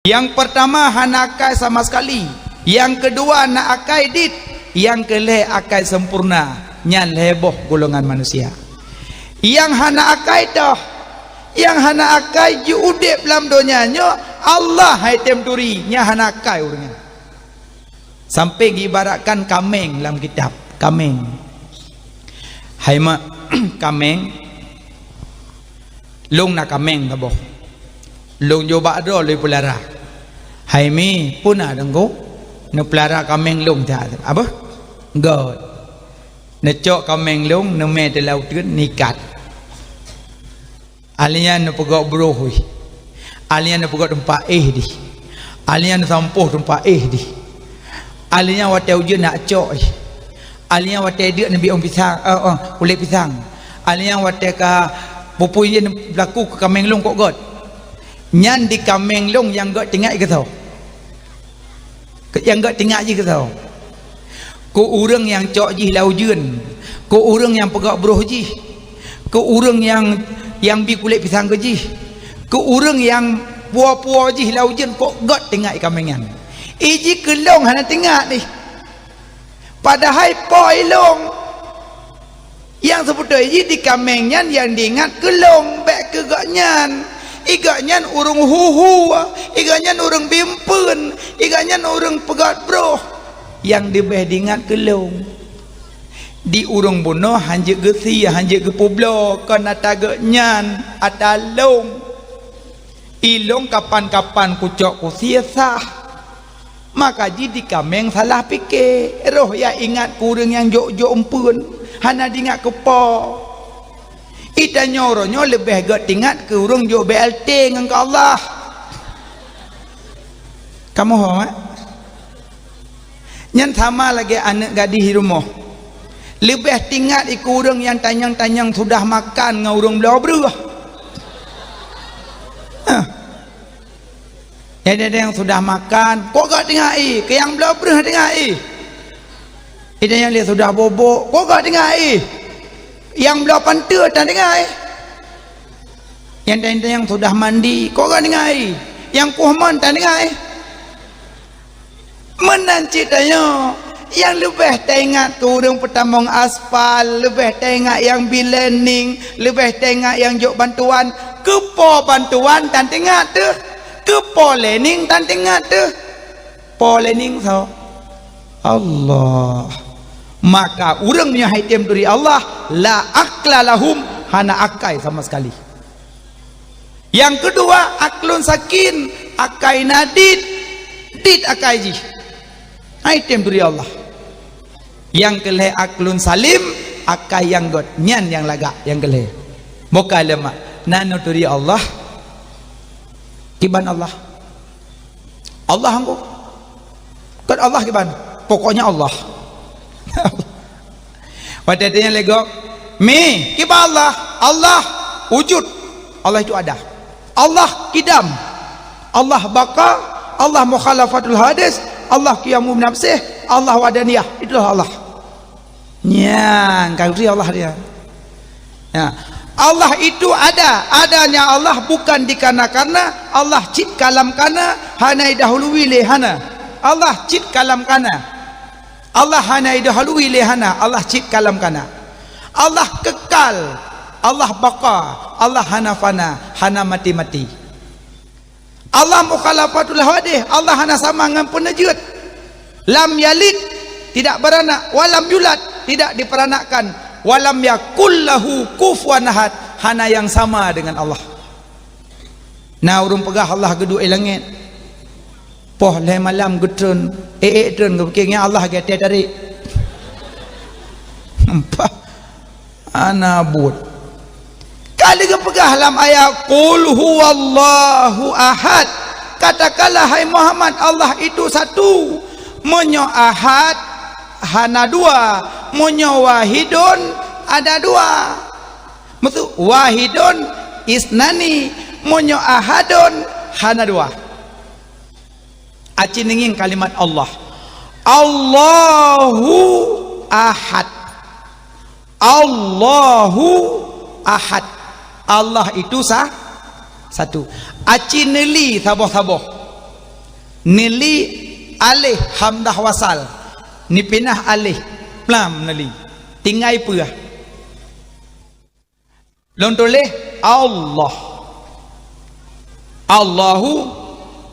Yang pertama hana akai sama sekali. Yang kedua nak akai dit. Yang kelih akai sempurna. Nyan leboh golongan manusia. Yang hana akai dah. Yang hana akai ju udip dalam dunianya Allah hai temturi nya hana akai orangnya. Sampai diibaratkan kameng dalam kitab. Kameng. Hai mak kameng. Long nak kameng ka boh. Long coba ada oleh pelara. Hai mi pun ada engkau. Nak pelara kameng long tak apa? God. Nak cok kameng long nak me de laut nikat. Alian nak pegak berohui. Alian nak pegak tempat di. Alian nak sampuh tempat di. Alian watai ujian nak cok. Alian watai dia nak biong pisang, kulit pisang. Alian watai ka pupuy berlaku ke kameng long kok God. Nyan di kameng long yang God tinggal ke tau. Yang God tinggal je ke tau. Ko orang yang cok ji laujeun. Ko orang yang pegak beroh ji. Ko orang yang bi kulit pisang ke ji. Ko orang yang puah-puah ji laujeun kok God tinggal kamengan. Iji kelong hana tinggal ni. Padahal poi long yang sebutnya di kamengnya yang diingat kelong back ke gaknyan. Igaknyan urung huhu, igaknyan urung bimpun, igaknyan urung pegat bro. Yang dibeh diingat kelong. Di urung bunuh hanjik gesi, hanjik gepublo, kena tagaknyan atalong. Ilong kapan-kapan kucok kusiasah. Maka jadi kameng salah fikir. Roh ya ingat kurang yang jok-jok empun. Hana diingat kepo. Ita nyoronyo lebih gak ingat ke urung jok BLT dengan ke Allah. Kamu faham? Yang sama lagi anak gadis di rumah. Lebih tinggal iku urung yang tanyang-tanyang sudah makan dengan urung belah. Ada yang sudah makan, kok gak tengah ke yang belah berah tengah Ada yang dia sudah bobok, kok gak tengah yang belah pantai tak tengah yang sudah mandi, kok gak tengah yang kuhman tak tengah menanci tanya yang lebih tengok turun pertambang aspal, lebih tengok yang bilening, lebih tengok yang jok bantuan kepo bantuan tak tengok tu ke polening tan tengah tu polening so Allah. Maka orang punya haitem dari Allah la akla lahum hana akai sama sekali. Yang kedua aklun sakin akai nadid dit akai ji haitem dari Allah. Yang kelih aklun salim akai yang God nyan yang lagak yang kelih moga lemak nano dari Allah. Kiban Allah anggo kan Allah kiban pokoknya Allah wadadanya lego mi kiban Allah wujud Allah itu ada Allah kidam Allah baka Allah mukhalafatul hadis Allah qiyamu nafsih Allah wadaniyah itulah Allah nyang kau Allah dia ya. Allah itu ada, adanya Allah bukan dikarenakan Allah cip kalam kana hanai dahului lehana. Allah cip kalam kana. Allah hanai dahului lehana, Allah cip kalam kana. Allah kekal, Allah baqa, Allah hana fana, hana mati-mati. Allah mukhalafatul hadih, Allah hana sama dengan penajud. Lam yalid, tidak beranak, walam yulad, tidak diperanakkan. Walam yakul lahu kufuwan ahad hana yang sama dengan Allah. Nah urung pegah Allah geduk langit. Poh le malam gedun tren kepikirnya Allah gete tarik. Nampak ana bud. Kali kepegah dalam ayat qul huwallahu ahad. Katakanlah hai Muhammad Allah itu satu. Monyo ahad hana dua, monyo wahidun ada dua. Maksud wahidun isnani, monyo ahadun hana dua. Aci ningin kalimat Allah. Allahu ahad. Allahu ahad. Allah itu satu. Aci neli saboh-saboh. nili alih hamdah wasal ni pinah alih plam nali tinggai puah lon toleh Allah Allahu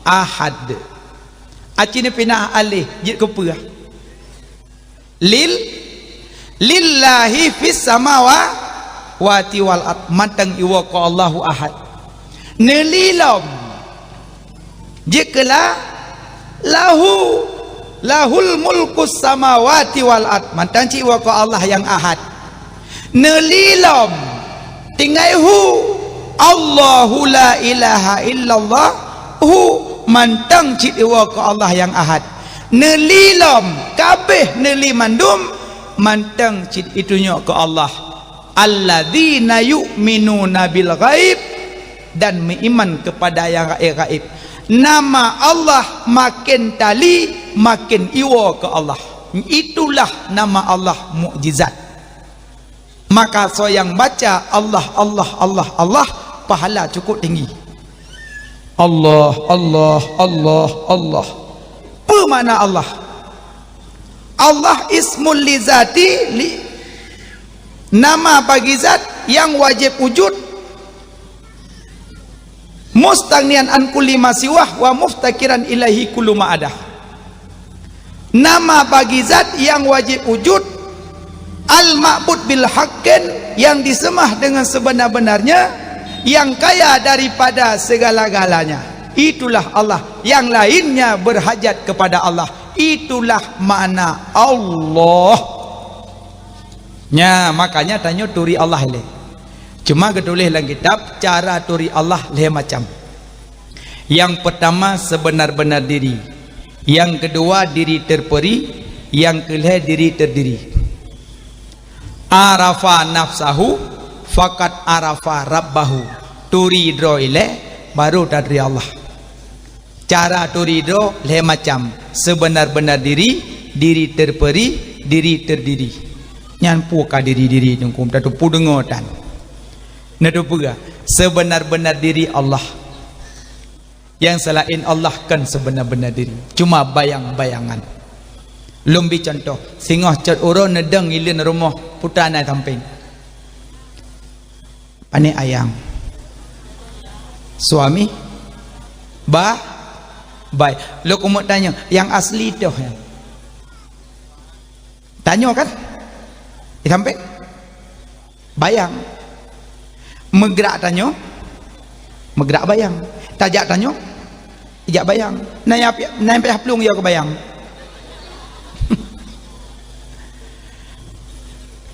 ahad aci ni pinah alih jid ke puah lillahi fis samawati wal ard matang iwa ko Allahu ahad nelilom jikala lahul mulkus samawati wal ard matang iwa ko Allah yang ahad nelilom tinggai hu Allahu la ilaha illallah hu mantang iwa ko Allah yang ahad nelilom kabeh neli mandum mantang itunya ke Allah alladzina yu'minuna bil ghaib dan beriman kepada yang gaib. Nama Allah makin tali makin iwa ke Allah. Itulah nama Allah mukjizat. Maka so yang baca Allah Allah Allah Allah pahala cukup tinggi. Allah Allah Allah Allah. Apa makna Allah? Allah ismul lizati nama bagi zat yang wajib wujud mustaghnian an kulli ma siwah wa muftakiran ilaihi kullu ma ada. Nama bagi zat yang wajib wujud al-ma'bud bil haqqin yang disembah dengan sebenar-benarnya yang kaya daripada segala-galanya. Itulah Allah, yang lainnya berhajat kepada Allah. Itulah makna Allah. Nya makanya tanya turi Allah le. Cuma ketulis dalam kitab cara turi Allah le macam. Yang pertama sebenar-benar diri. Yang kedua diri terperi, yang kelima diri terdiri. Arafa nafsahu fakat arafa rabbahu. Turi dro ile baru tadri Allah. Cara turi dro le macam sebenar-benar diri, diri terperi, diri terdiri. Nyan puka diri-diri jengkum tatu pudengotan. Nadu puga sebenar-benar diri Allah. Yang selain Allah kan sebenar-benar diri. Cuma bayang-bayangan. Lumbi contoh, singoh cat uro nedeng ilin rumah putana samping. Pane ayang. Suami baik. Lo kumut tanya, yang asli tu ya. Tanya kan? Sampai bayang. Megrak tanya, megrak bayang. Tajak tanya, ijak bayang. Nai payah pelung ya ke bayang.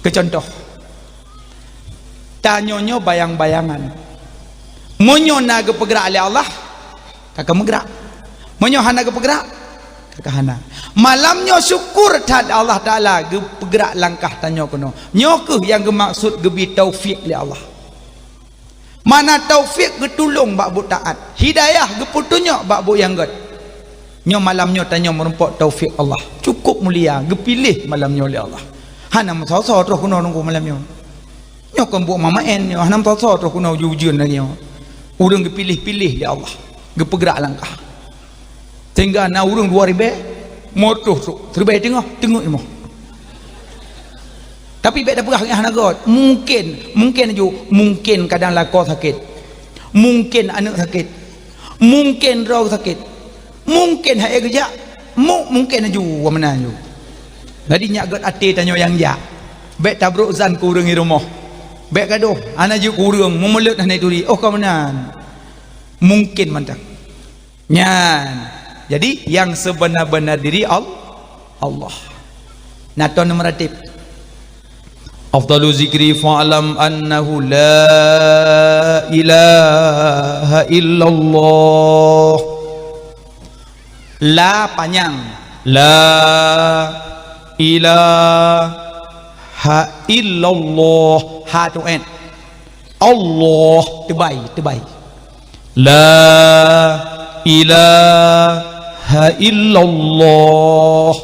Kecontoh. Tanyonyo bayang-bayangan. Monyo naga pegerak oleh Allah, kakak megrak. Monyo hana ke pegerak, kakak hana. Malamnya syukur tad Allah Taala ge pegerak langkah tanya kono. Nyokuh yang gemaksud gebi taufik li Allah. Mana taufik ge tulung bak bu taat. Hidayah ge putunyo bak bu yang god. Nyo malamnya tanya merumpok taufik Allah. Cukup mulia ge pilih malamnya li Allah. Hana msosot terus kono nunggu malamnya. Nyo kan bu mama en nyo hana msosot terus kono ujian lagi nyo. Urang ge pilih-pilih li Allah. Ge pegerak langkah. Sehingga na urang 2000 motor terbaik tengok ilmu. Tapi bek dah perah dengan hanagot. Mungkin ju mungkin kadang lako sakit. Mungkin anak sakit. Mungkin roh sakit. Mungkin hai kerja. Mungkin ju wa mana ju. Jadi nyak got ati tanya yang ja. Bek tabruk zan ku urang rumah. Bek gaduh ana ju ku urang memelut hanai turi. Oh kau menan. Mungkin mantap. Nyan. Jadi yang sebenar-benar diri Allah. Naton meratib. Afdalu zikri fa'lam annahu la ilaha illallah. La panjang. La ilaha illallah. Ha tu en. Allah tebai. La ilaha illallah.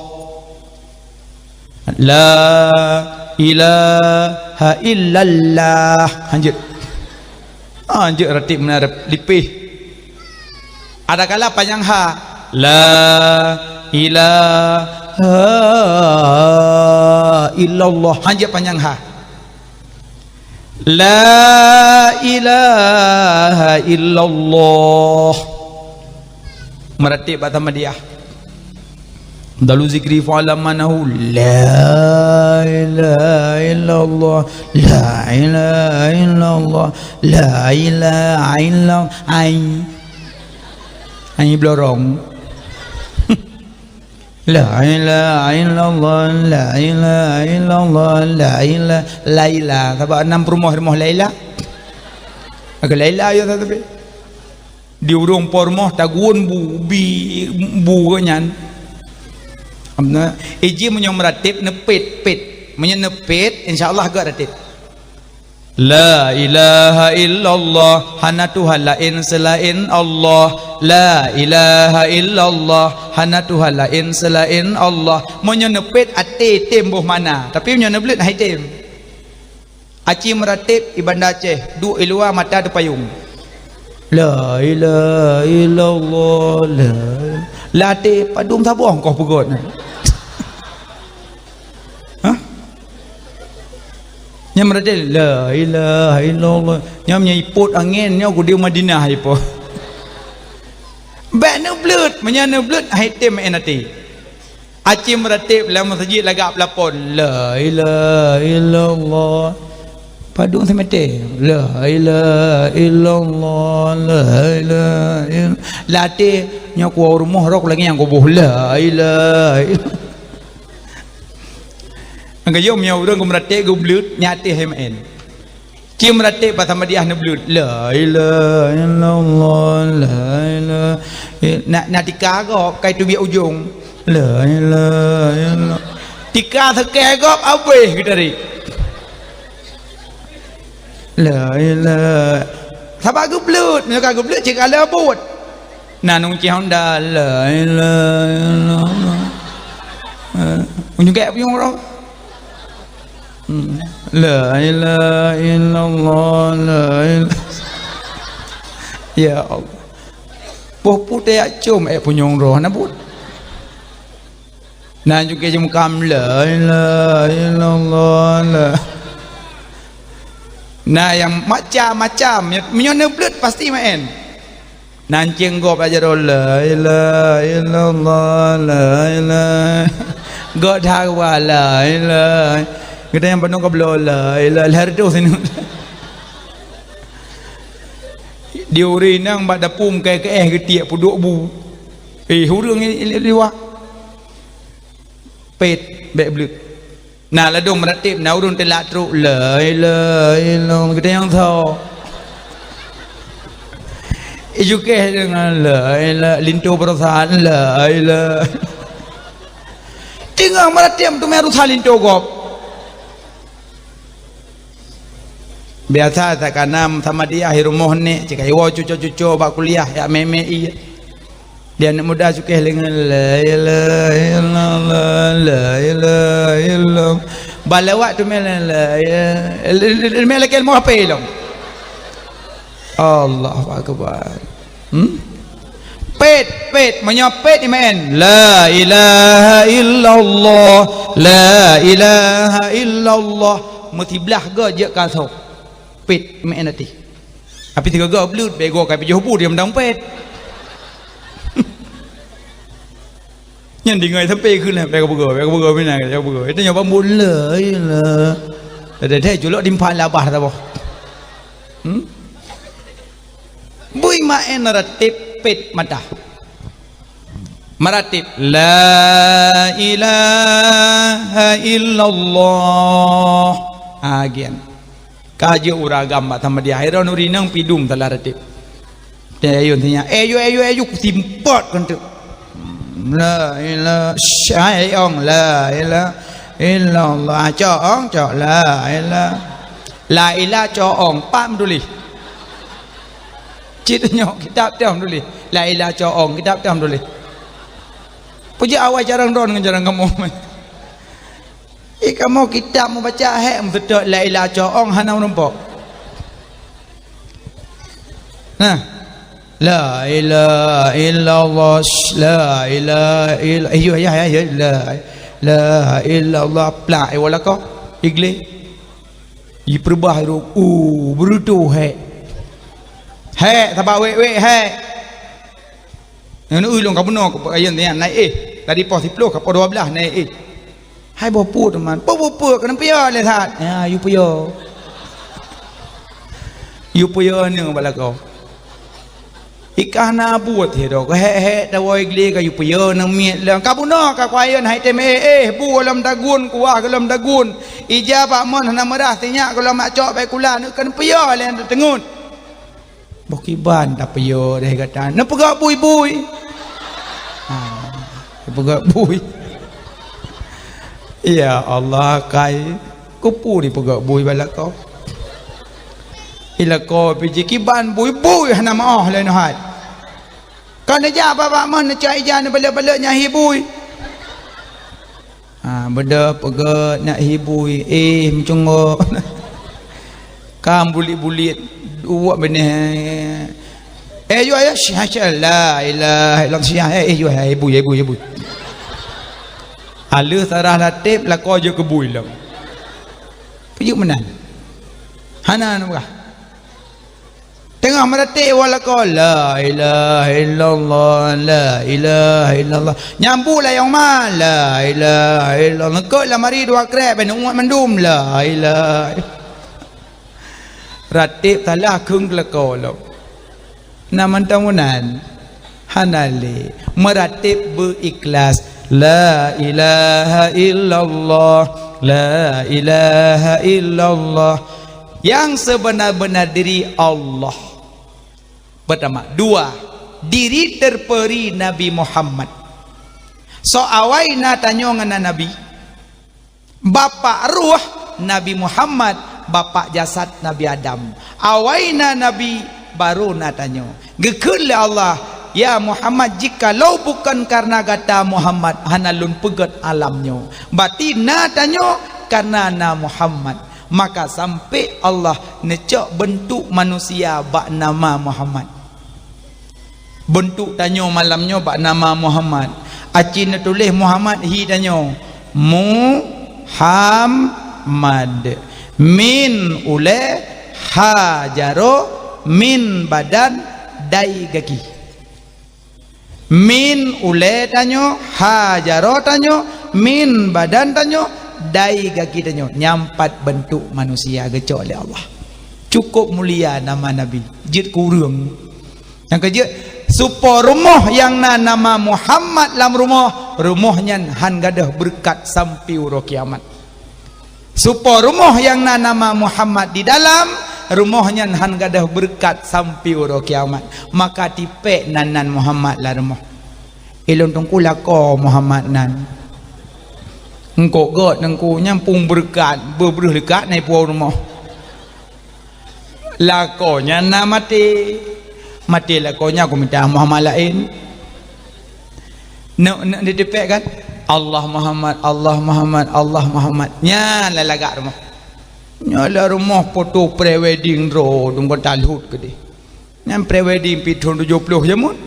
La ilaha illallah. Lanjut ratib menarap lipih. Ada kala panjang ha La ilaha illallah. Hanya panjang ha. La ilaha illallah. Meratib Ahmadiyah. Dalu zikri fa'ala manahu la ilaha illallah, la ilaha illallah, la ilaha illallah. Ai blorong. La ilaha illallah, la ilaha illallah, la ilaha Laila. Sebab 6 rumah Laila. Agak Laila ya tapi. Di urung pormoh tagun bu kanyan. Amna iji menyo meratib nepit menyo nepit insyaallah agak ratib. La ilaha illallah hana Tuhan lain selain Allah. La ilaha illallah hana Tuhan lain selain Allah. Menyo nepit ate tembuh mana tapi menyo neblet hai tem. Aci meratib ibanda Aceh du ilua mata de payung. La ilaha illallah la late padung tabuh kau pegot. Hah? Nya meradil la ilaha illallah. Nya iput angin nya ku di Madinah ipo. Ba ne blut, nya ne blut haitem enati. Aci meratib la masjid lagap lapon la ilaha illallah. Padung semete la ilaha illallah la ilaha illallah. Late nya ku rumah rok lagi yang ku boh la ilaha illallah. Angka yom nya urang ku merate ku blut nyate hemen. Ki merate Ahmadiyah ne blut la ilaha illallah la ilaha. Nak tika go kai tu bi ujung la ilaha illallah. Tika thake go abe gitari. La ilaha. Sabak ku blut, nya ku blut cik ala bot. Nanung ci Honda la ilaha illallah. Unjung gap yung ro. La ilaha illallah la ilaha. Ya Allah. Poh putih acum punyong roh na but. Nan juga jum kam la ilaha illallah la. Nah yang macam-macam menyo blut pasti main. Nancing go aja la ilaha illallah la ilaha. Go dhawa la ilaha. Kita yang penuh kablo la ilaha hardo sini. Diuri nang bak dapum ke tiak puduk bu. Hurung liwak. Pet bek blut. Nah ladung meratib na urun telak truk la ilaha illallah kita yang tahu. Ijuke dengan la ilaha lintu perasaan la ilaha. Tinggal meratib tu meru salintu gop. Biasa tak kanam Ahmadiyah rumah ni cik ayo cucu-cucu bak kuliah ya meme iya. Dia anak muda suka dengan la ilaha illallah la ilaha illallah. Balawat tu mela la ilaha mela kel mo apa ilong. Allahu akbar. Pet menyopet iman la ilaha illallah la ilaha illallah. Mutiblah ga je kasau. Pet iman nanti. Api tiga ga blut bego kai pijuh bu dia mendang pet. Nhân đi người thấp pê khứ này, bè có bờ bên này, itu nyoba mula, lah. Ada deh jual di empat labah tak boh. Bui main meratib pet mata. Meratib la ilaha illallah. Agian. Kaji uragam Ahmadiyah akhirnya nuri nang pidum telah ratib. Dia ayun tanya, ayo simpot kan tu. La ilaha syai'ong la ilaha illallah choong cho la ilaha choong pam duli chit nyok kitab tam duli la ilaha choong kitab tam duli puja awal jarang don dengan jarang kamu kamu kitab mau baca betul la ilaha choong hanau nampak nah La ilaha illallah, la ilaha illallah, la illallah, pelak wala kau igli i perbah itu berutu he tabak we he nu ulung ka benar ka ayen ni naik tadi pos 10 ka pos 12 naik hai bo pu teman po kan pia le that you pia ni bala kau ikana buat hidup he tawai gli ka you pia nang miet lang ka benar ka kwayen hai tem bu lam dagun kuah lam dagun ijabah mon hana merah tinyak kalau mak cok bai kula nu kan pia le tengun bokiban tak pia deh kata na pegak bui pegak bui ya Allah kai kupu di pegak bui balak kau ila ko piji kiban bui hana maah le no hat kan ja bapa mon na cai ja na bala nyahi bui benda pega nak hibui mencongok kam bulit-bulit buat benda yo ya la ilaha illallah yo hibui ala sarah latip la ko je kebui lam piyuk menan hana namkah tengah meratik wala ko la ilaha illallah, la ilaha illallah nyambu lah yang mal la ilaha illallah kau lah mari dua krep ben umat mandum la ilaha ratib talah kung la ko lo naman tamunan hanali meratib berikhlas la ilaha illallah, la ilaha illallah yang sebenar-benar diri Allah. Pertama, dua, diri terperi Nabi Muhammad. So awaina tanyo ngana Nabi. Bapa ruh Nabi Muhammad, bapa jasad Nabi Adam. Awaina Nabi baru natanyo. Gekul Allah, ya Muhammad jikalau bukan karena kata Muhammad hanalun pegat alamnyo. Berarti natanyo karena na Muhammad. Maka sampai Allah necok bentuk manusia bak nama Muhammad. Bentuk tanyo malamnya bak nama Muhammad. Acin tulis Muhammad hi tanyo Muhammad min ule hajaro min badan dai gaki. Min ule tanyo hajaro tanyo min badan tanyo dai gaki tanyo nyampat bentuk manusia gecok oleh Allah. Cukup mulia nama Nabi. Jit kurung. Yang kejut supaya rumah yang nama Muhammad dalam rumahnya han gadah berkat sampai uro kiamat. Supaya rumah yang nama Muhammad di dalam rumahnya han gadah berkat sampai uro kiamat. Maka tipek nanan Muhammad lah rumah. Ilon tungkula ko Muhammad nan. Engkau god engkau nyampung berkat berberuh dekat naik puau rumah lakonya na mati lakonya aku minta Muhammad lain nak ditepek kan Allah Muhammad nya lalagak rumah nyala rumah foto pre-wedding ro tunggu talhut ke dia yang pre-wedding pitun 70 jamun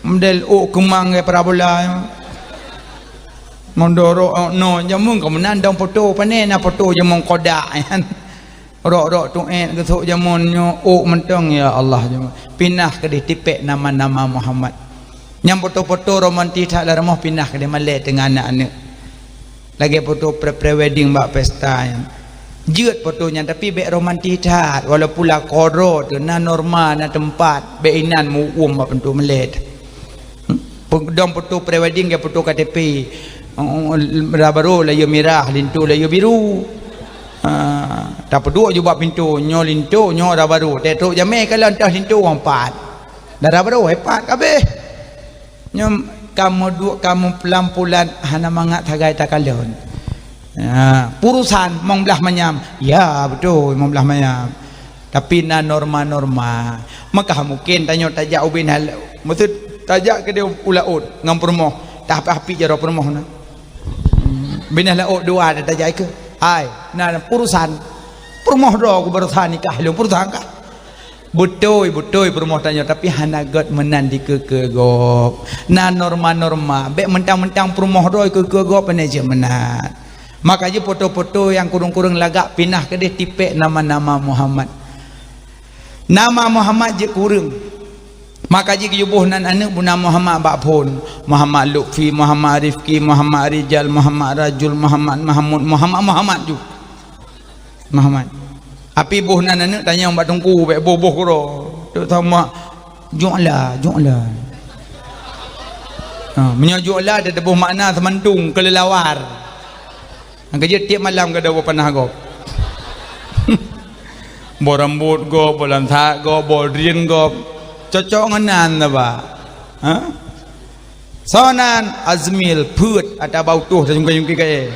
model kemang ke parabola mondoro no jamun kemudian dong foto panen na foto jamun kodak kan rok tu ketuk jamun nyo mentong ya Allah jamun pindah ke ditipek nama-nama Muhammad yang foto-foto romantis tak lah rumah pindah ke dia malek dengan anak-anak lagi foto pre-wedding bak pesta yang jut fotonya tapi bek romantis tak walaupun lah koro tu na normal na tempat bek inan mu bak pentu malek dong foto pre-wedding ke foto KTP baru layu merah lintu layu biru tak peduk juga pintu nyo lintu nyo dah baru tetuk jamai kalau entah lintu empat dah baru hebat kabeh nyo kamu pelan-pelan hana mangat tagai takalon purusan mong belah manyam ya betul mong belah manyam tapi na norma maka mungkin tanya tajak ubin hal maksud tajak ke dia ulaut ngam permoh tak api jaro permoh na binah laut dua ada tajak ke ai na purusan permoh do ku berusaha nikah lu purusan kah Butoi permoh tanya tapi hanagot menan di kegop. Na norma bek mentang-mentang permoh roi kegop peneje menat. Maka je foto-foto yang kurung-kurung lagak pinah ke dia tipek nama-nama Muhammad. Nama Muhammad je kurung. Maka je yubuh nan anak buna Muhammad bak pun. Muhammad Lutfi, Muhammad Rifki, Muhammad Rijal, Muhammad Rajul, Muhammad Muhammad ju. Muhammad. Api buh nan anak tanya mbak tungku bek boh kro. Tok sama ju'la. Menyojuklah ada buh makna semandung kelelawar. Kerja tiap malam kada pernah go. Bo rambut go, bo lantak go, bo rien go. Cocok ngenan ta ba. Ha? Sonan azmil put atau bau tuh jungki kae.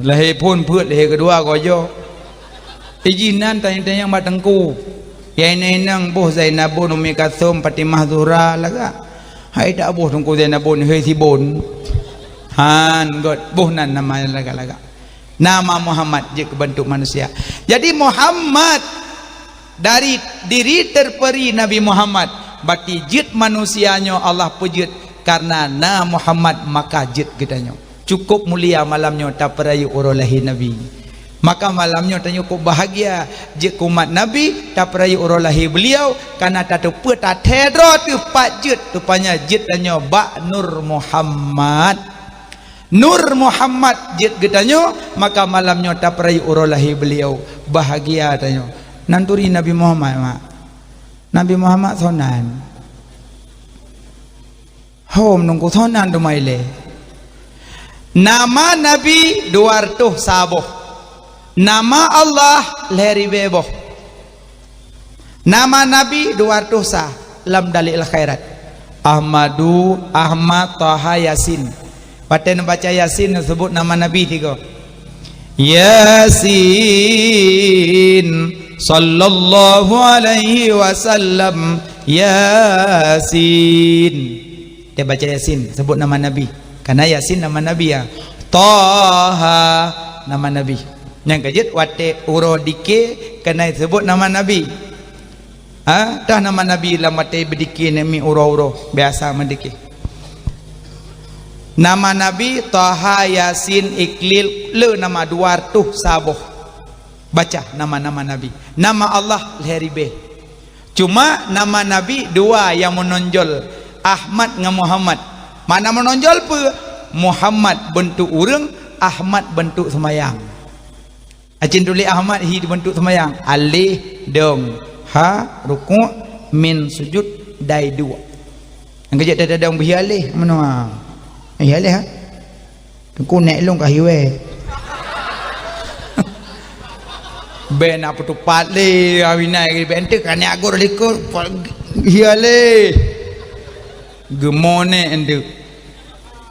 Lahir pun put lahir kedua go jo. Ijinan tanya-tanya mbak tengku. Yang nang boh Zainabun Umi Kasum Fatimah Zura laga. Hai tak boh tengku Zainabun hei sibun. Han god boh nan nama laga-laga. Nama Muhammad je ke bentuk manusia. Jadi Muhammad dari diri terperi Nabi Muhammad berarti jid manusianya Allah pujud karena na Muhammad maka jid kitanya. Cukup mulia malamnya tak perayu urolahi Nabi. Maka malamnya tanya kok bahagia jid umat Nabi tak perayu urolahi beliau karena tak tupa tak tedro tu pak jid tupanya jid tanya Bak Nur Muhammad. Nur Muhammad jid getanya maka malamnya tak perayu urolahi beliau bahagia tanya. Nanturi Nabi Muhammad mak. Nabi Muhammad sonan. Hom nunggu sonan tu maile. Nama Nabi 200 saboh. Nama Allah leri beboh. Nama Nabi 200 sah lam dalil khairat. Ahmad Taha Yasin. Paten baca Yasin sebut nama Nabi 3. Yasin sallallahu alaihi wasallam. Yasin. Dia baca Yasin sebut nama Nabi. Karena Yasin nama Nabi ya. Taha nama Nabi. Yang kejut wate uro dike kena sebut nama Nabi. Dah nama Nabi lah mate berdike nemi uro biasa mendike. Nama Nabi Taha Yasin Iklil le nama 200 saboh. Baca nama-nama Nabi. Nama Allah leheribe. Cuma nama Nabi 2 yang menonjol, Ahmad dengan Muhammad. Mana menonjol pe? Muhammad bentuk urang, Ahmad bentuk semayang. Acin tulis Ahmad hi dibentuk semayang. Alih dong ha rukuk min sujud dai 2. Yang kejap ada dong bi alih mana? Alih ha. Ku nek long ka hiwe. Ben apa tu pat le awinai ben te kan agor likor hiale. Gemone ende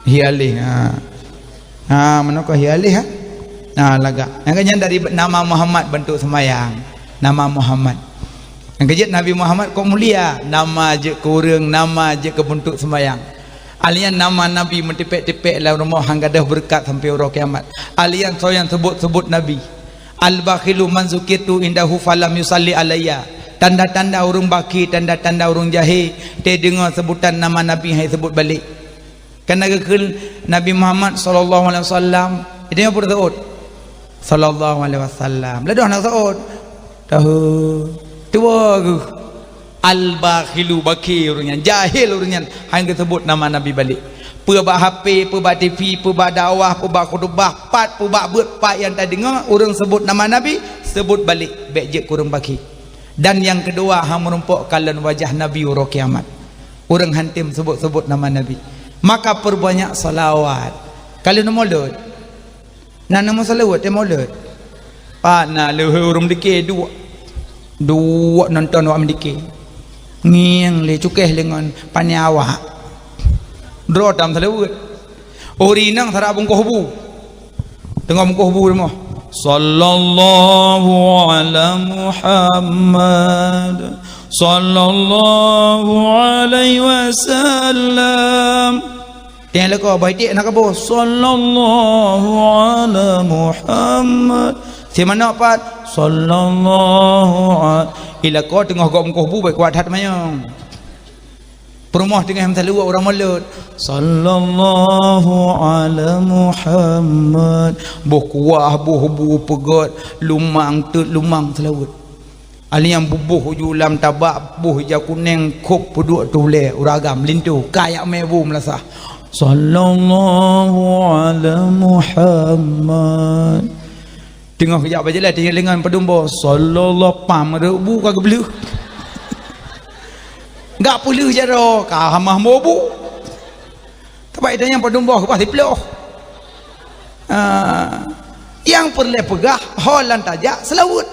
hiale ha. Mana ka hiale ha? Nah laga. Yang kejap dari nama Muhammad bentuk semayang. Nama Muhammad. Yang kejap Nabi Muhammad kok mulia. Nama je kurang, nama je ke bentuk semayang. Alian nama Nabi mentipek-tipek dalam rumah hanggadah berkat sampai orang kiamat. Alian so yang sebut-sebut Nabi. Al-bakhilu man zukitu indahu falam yusalli alayya. Tanda-tanda urung baki, tanda-tanda urung jahil. Dia dengar sebutan nama Nabi hai sebut balik. Kerana kekal Nabi Muhammad sallallahu alaihi wasallam. Itu yang bertaut. Sallallahu alaihi wasallam. Ladah nak saud. Tahu. Tua ke. Al-bakhilu baki urunyan, jahil urunyan hang sebut nama Nabi balik. Pebak HP, pebak TV, pebak dakwah, pebak khutbah, pebak buat pak yang tak dengar urang sebut nama Nabi, sebut balik baik je kurang baki. Dan yang kedua hang merumpuk kalan wajah Nabi uro kiamat. Urang hantim sebut-sebut nama Nabi. Maka perbanyak salawat. Kalau nama maulud. Nama salawat dia maulud. Pak na leuh urang dikir dua nonton wak mendikir. Ngiang le cukeh dengan panyawa. Dro tam salawat. Ori nang thara bungkoh bu. Tengok bungkoh bu rumah. Sallallahu ala Muhammad. Sallallahu alaihi wasallam. Tengok kau baik nak apa? Sallallahu ala Muhammad. Di mana part? Sallallahu ila ko tengah gok mengkoh bu baik kuat hat mayang perumah tengah mentalu orang mulut sallallahu ala Muhammad boh kuah boh bu pegot lumang tut lumang selawut ali yang bubuh julam tabak buh hijau kuning kop peduk tule uragam lintu kayak mebu melasah sallallahu ala Muhammad tengah kejap aja lah tinggal dengan pedumbo sallallahu pam rebu kagak belu enggak perlu jaro ka hamah mobu tapi itu yang pedumbo ke pasti peluh yang perlu pegah holan tajak selawut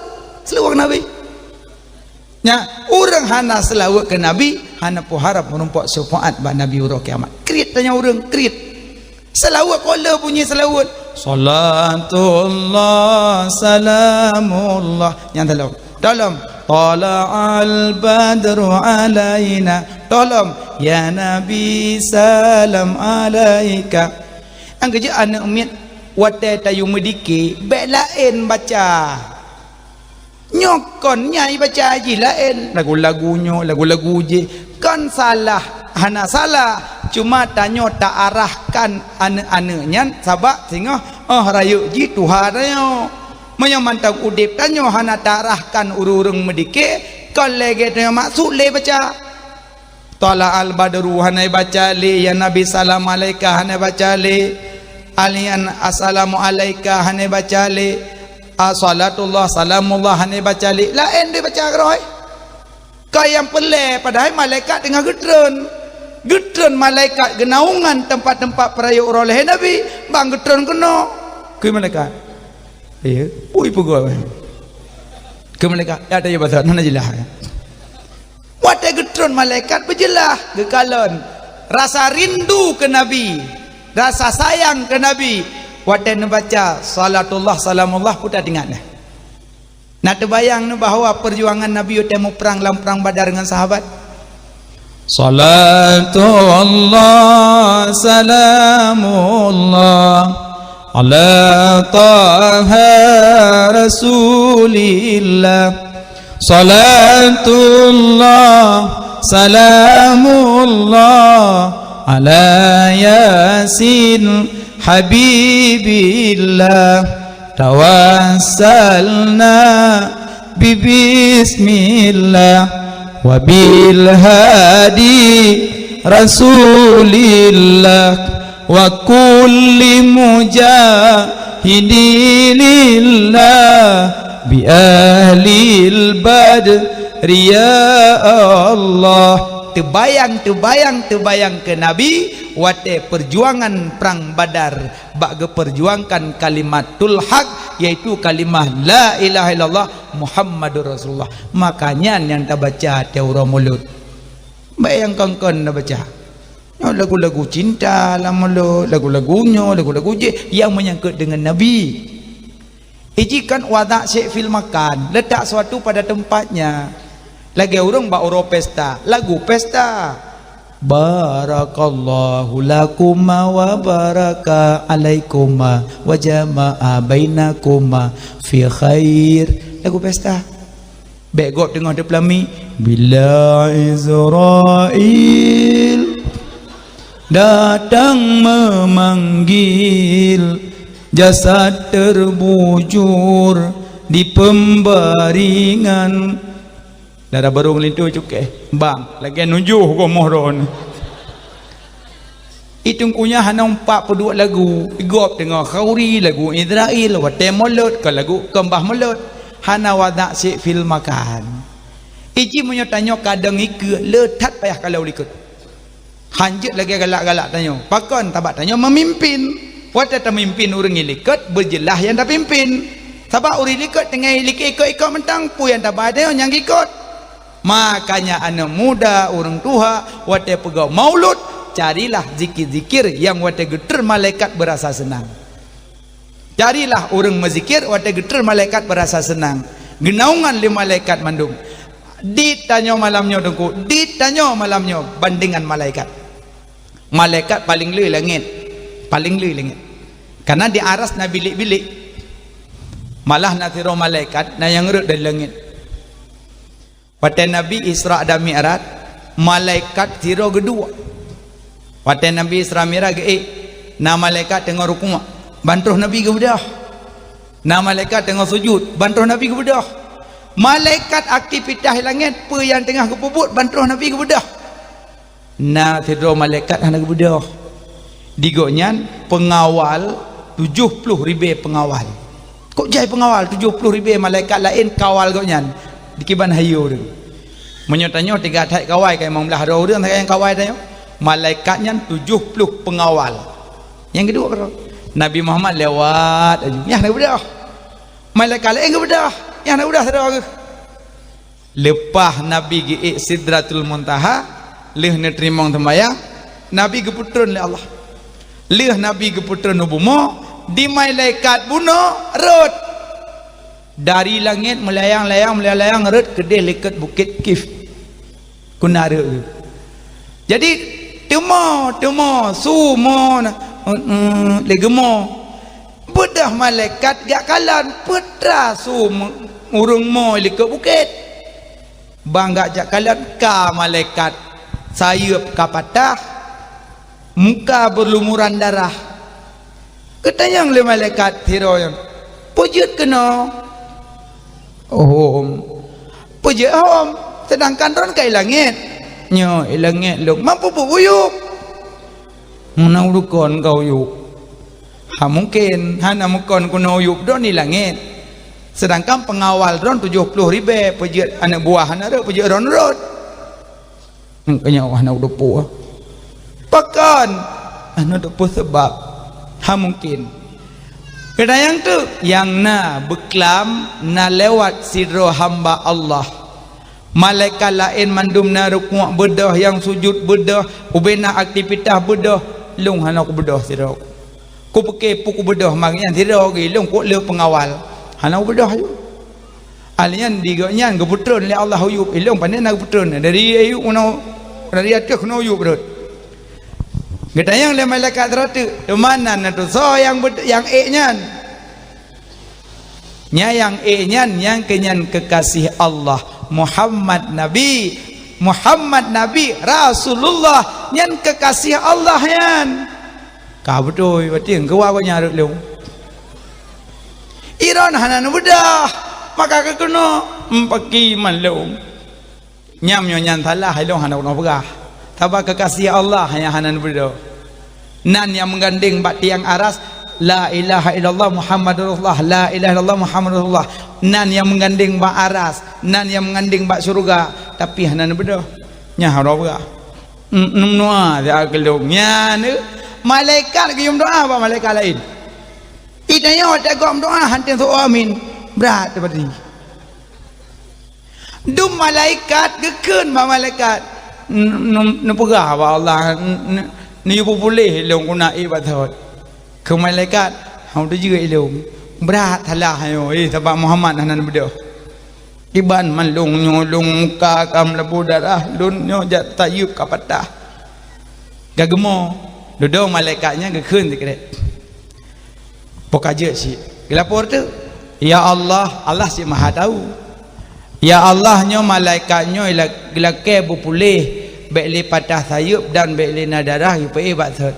Nabi nya orang hana selawat ke Nabi hana pu harap menumpak syafaat bak Nabi uro kiamat krit tanya orang krit selawat kola bunyi selawat salatullah salamullah yang dalam tala'al badru alaina tolong ya Nabi salam alaika anggeje anak umit wate tayu mediki belain baca nyokon nyai baca haji lain lagu-lagunya lagu-lagu je kan salah hana salah cuma tanyo tak arahkan ane-anenya sabak sehingga rayu ji Tuhan rayu menyamantang udip tanyo hana tak arahkan urung medike kan lagi tanyo maksud le baca tala al badru hanai baca le ya Nabi salam alaika hanai baca le alian assalamu alaika hanai baca le salatullah salamullah hane baca li lain dia baca roy kau yang pelai padahal malaikat tengah getron malaikat genaungan tempat-tempat perayaan oleh Nabi bang getron kena ke malaikat ya ui pegawai ke malaikat ada ya bahasa mana jelas wate getron malaikat berjelah gekalon rasa rindu ke Nabi rasa sayang ke Nabi wate baca salatullah salamullah pun tak ingat dah nak terbayang bahawa perjuangan Nabi utama perang dalam perang Badar dengan sahabat salatullah salamullah ala taha rasulillah salatullah salamullah ala yasin habibillah tawassalna bismillah wa bil hadi rasulillah wa kulli mujahidillah bi ahlil badri ya Allah terbayang ke Nabi wate perjuangan perang Badar bak perjuangkan kalimatul haq yaitu kalimah la ilaha illallah Muhammadur Rasulullah makanya yang tak baca teura mulut bayang kongkon nak baca lagu-lagu cinta lah mulut lagu-lagunya lagu-lagu je yang menyangkut dengan Nabi ijikan wadak syek fil makan letak suatu pada tempatnya lagi orang bak oro pesta lagu pesta barakallahu lakuma wa baraka alaikuma wa jama'a bainakuma fi khair lagu pesta begop tengah de pelami bila Israel datang memanggil jasad terbujur di pembaringan dah baru ngelintu cukai bang lagi nujuh ko mohron itu punya hana 42 lagu igop tengah khauri lagu Israel wate mulut ke lagu kembah mulut hana wadak si fil makan iji punya tanya kadang ikut letat payah kalau ikut hanjut lagi galak-galak tanya pakon tabak tanya memimpin wate tak memimpin orang ikut berjelah yang tak pimpin tabak orang ikut tengah ikut mentang pu yang tabak ada yang ikut makanya anak muda orang tua wate pegau maulud carilah zikir-zikir yang wate geter malaikat berasa senang carilah orang mazikir wate geter malaikat berasa senang genaungan li malaikat mandung ditanya malamnya dengku ditanya malamnya bandingan malaikat paling lui langit karena di aras na bilik-bilik malah nasiro malaikat na yang ruk dari langit Waktu Nabi Isra dan Mi'raj, malaikat tiro kedua. Waktu Nabi Isra Mi'raj na malaikat tengah rukuk, bantuh Nabi ke bedah. Na malaikat tengah sujud, bantuh Nabi ke bedah. Malaikat aktivitas langit pe yang tengah ke puput, bantuh Nabi ke bedah. Na tiro malaikat hana ke bedah. Digonyan pengawal 70,000 pengawal. Kok jai pengawal 70,000 malaikat lain kawal gonyan di kiban hayu tu. Menyotanya 3 thai kawai kai mong belah ro deung yang kawai tanya. Malaikatnya 70 pengawal. Yang kedua apa? Nabi Muhammad lewat aja. Ya nak bedah. Malaikat lain ke bedah. Ya nak bedah saudara ke. Lepas Nabi gi Sidratul Muntaha, leh ne terima sembahyang, Nabi ke putran oleh Allah. Leh Nabi ke putran bumo, di malaikat bunuh rot. Dari langit melayang rot ke dekat bukit Kif. Kunara. Jadi temo sumo legemo bedah malaikat gak kalan putra urung mo ke bukit bangga jak kalan ka malaikat sayup ka patah muka berlumuran darah ketanyang le malaikat hero yang pujud kena pujud sedangkan ron kai langit nyo langit lu mampu buyuk mana urukon kau yuk mungkin hana mukon kuno yuk don ni langit sedangkan pengawal ron 70,000 pejut anak buah anak pejut ron rot kanya anak udupu pakan anak udupu sebab mungkin kena yang tu yang na beklam na lewat sidro hamba Allah malaikat lain mandum na rukuk bedah yang sujud bedah ubena aktivitas bedah lung hana ku bedah sira ku peke puku bedah maknya sira gi lung ku le pengawal hana ku bedah ju alian digonyan ke putron le Allah yub ilung panen nak putron dari ayu uno dari atuk no yub berut geta yang le malaikat ratu de mana na tu so yang nyan nya yang nyan yang kenyan kekasih Allah Muhammad Nabi Rasulullah yang kekasih Allah yan kau betul berarti engkau apa nyarut leung iron hanan bedah maka kekeno empaki man leung nyam nyan salah leung hanan no begah tabak kekasih Allah yang hanan bedah nan yang menggandeng bak tiang aras la ilaha illallah Muhammadur Rasulullah la ilaha illallah Muhammadur Rasulullah nan yang menggandeng bak aras nan yang menggandeng bak surga tapi hanan bedah nya haro ba numnoa dia gelung nya ne malaikat ke doa apa malaikat lain idanya ada gom doa hantin so amin berat seperti dum malaikat gekeun ba malaikat nepegah ba Allah ni boleh long kuna ibadat ke malaikat hang tu juga ilung berat halah ayo sebab Muhammad hanan bedah iban man lung nyolong muka kam lebu darah lun nyo jat tayub ka patah gagemo dodong malaikatnya gekeun tikret pokaje si gelapor tu ya Allah si maha tahu ya Allah nyo malaikatnyo gelake bupulih baik le patah tayub dan baik le darah ipe batsat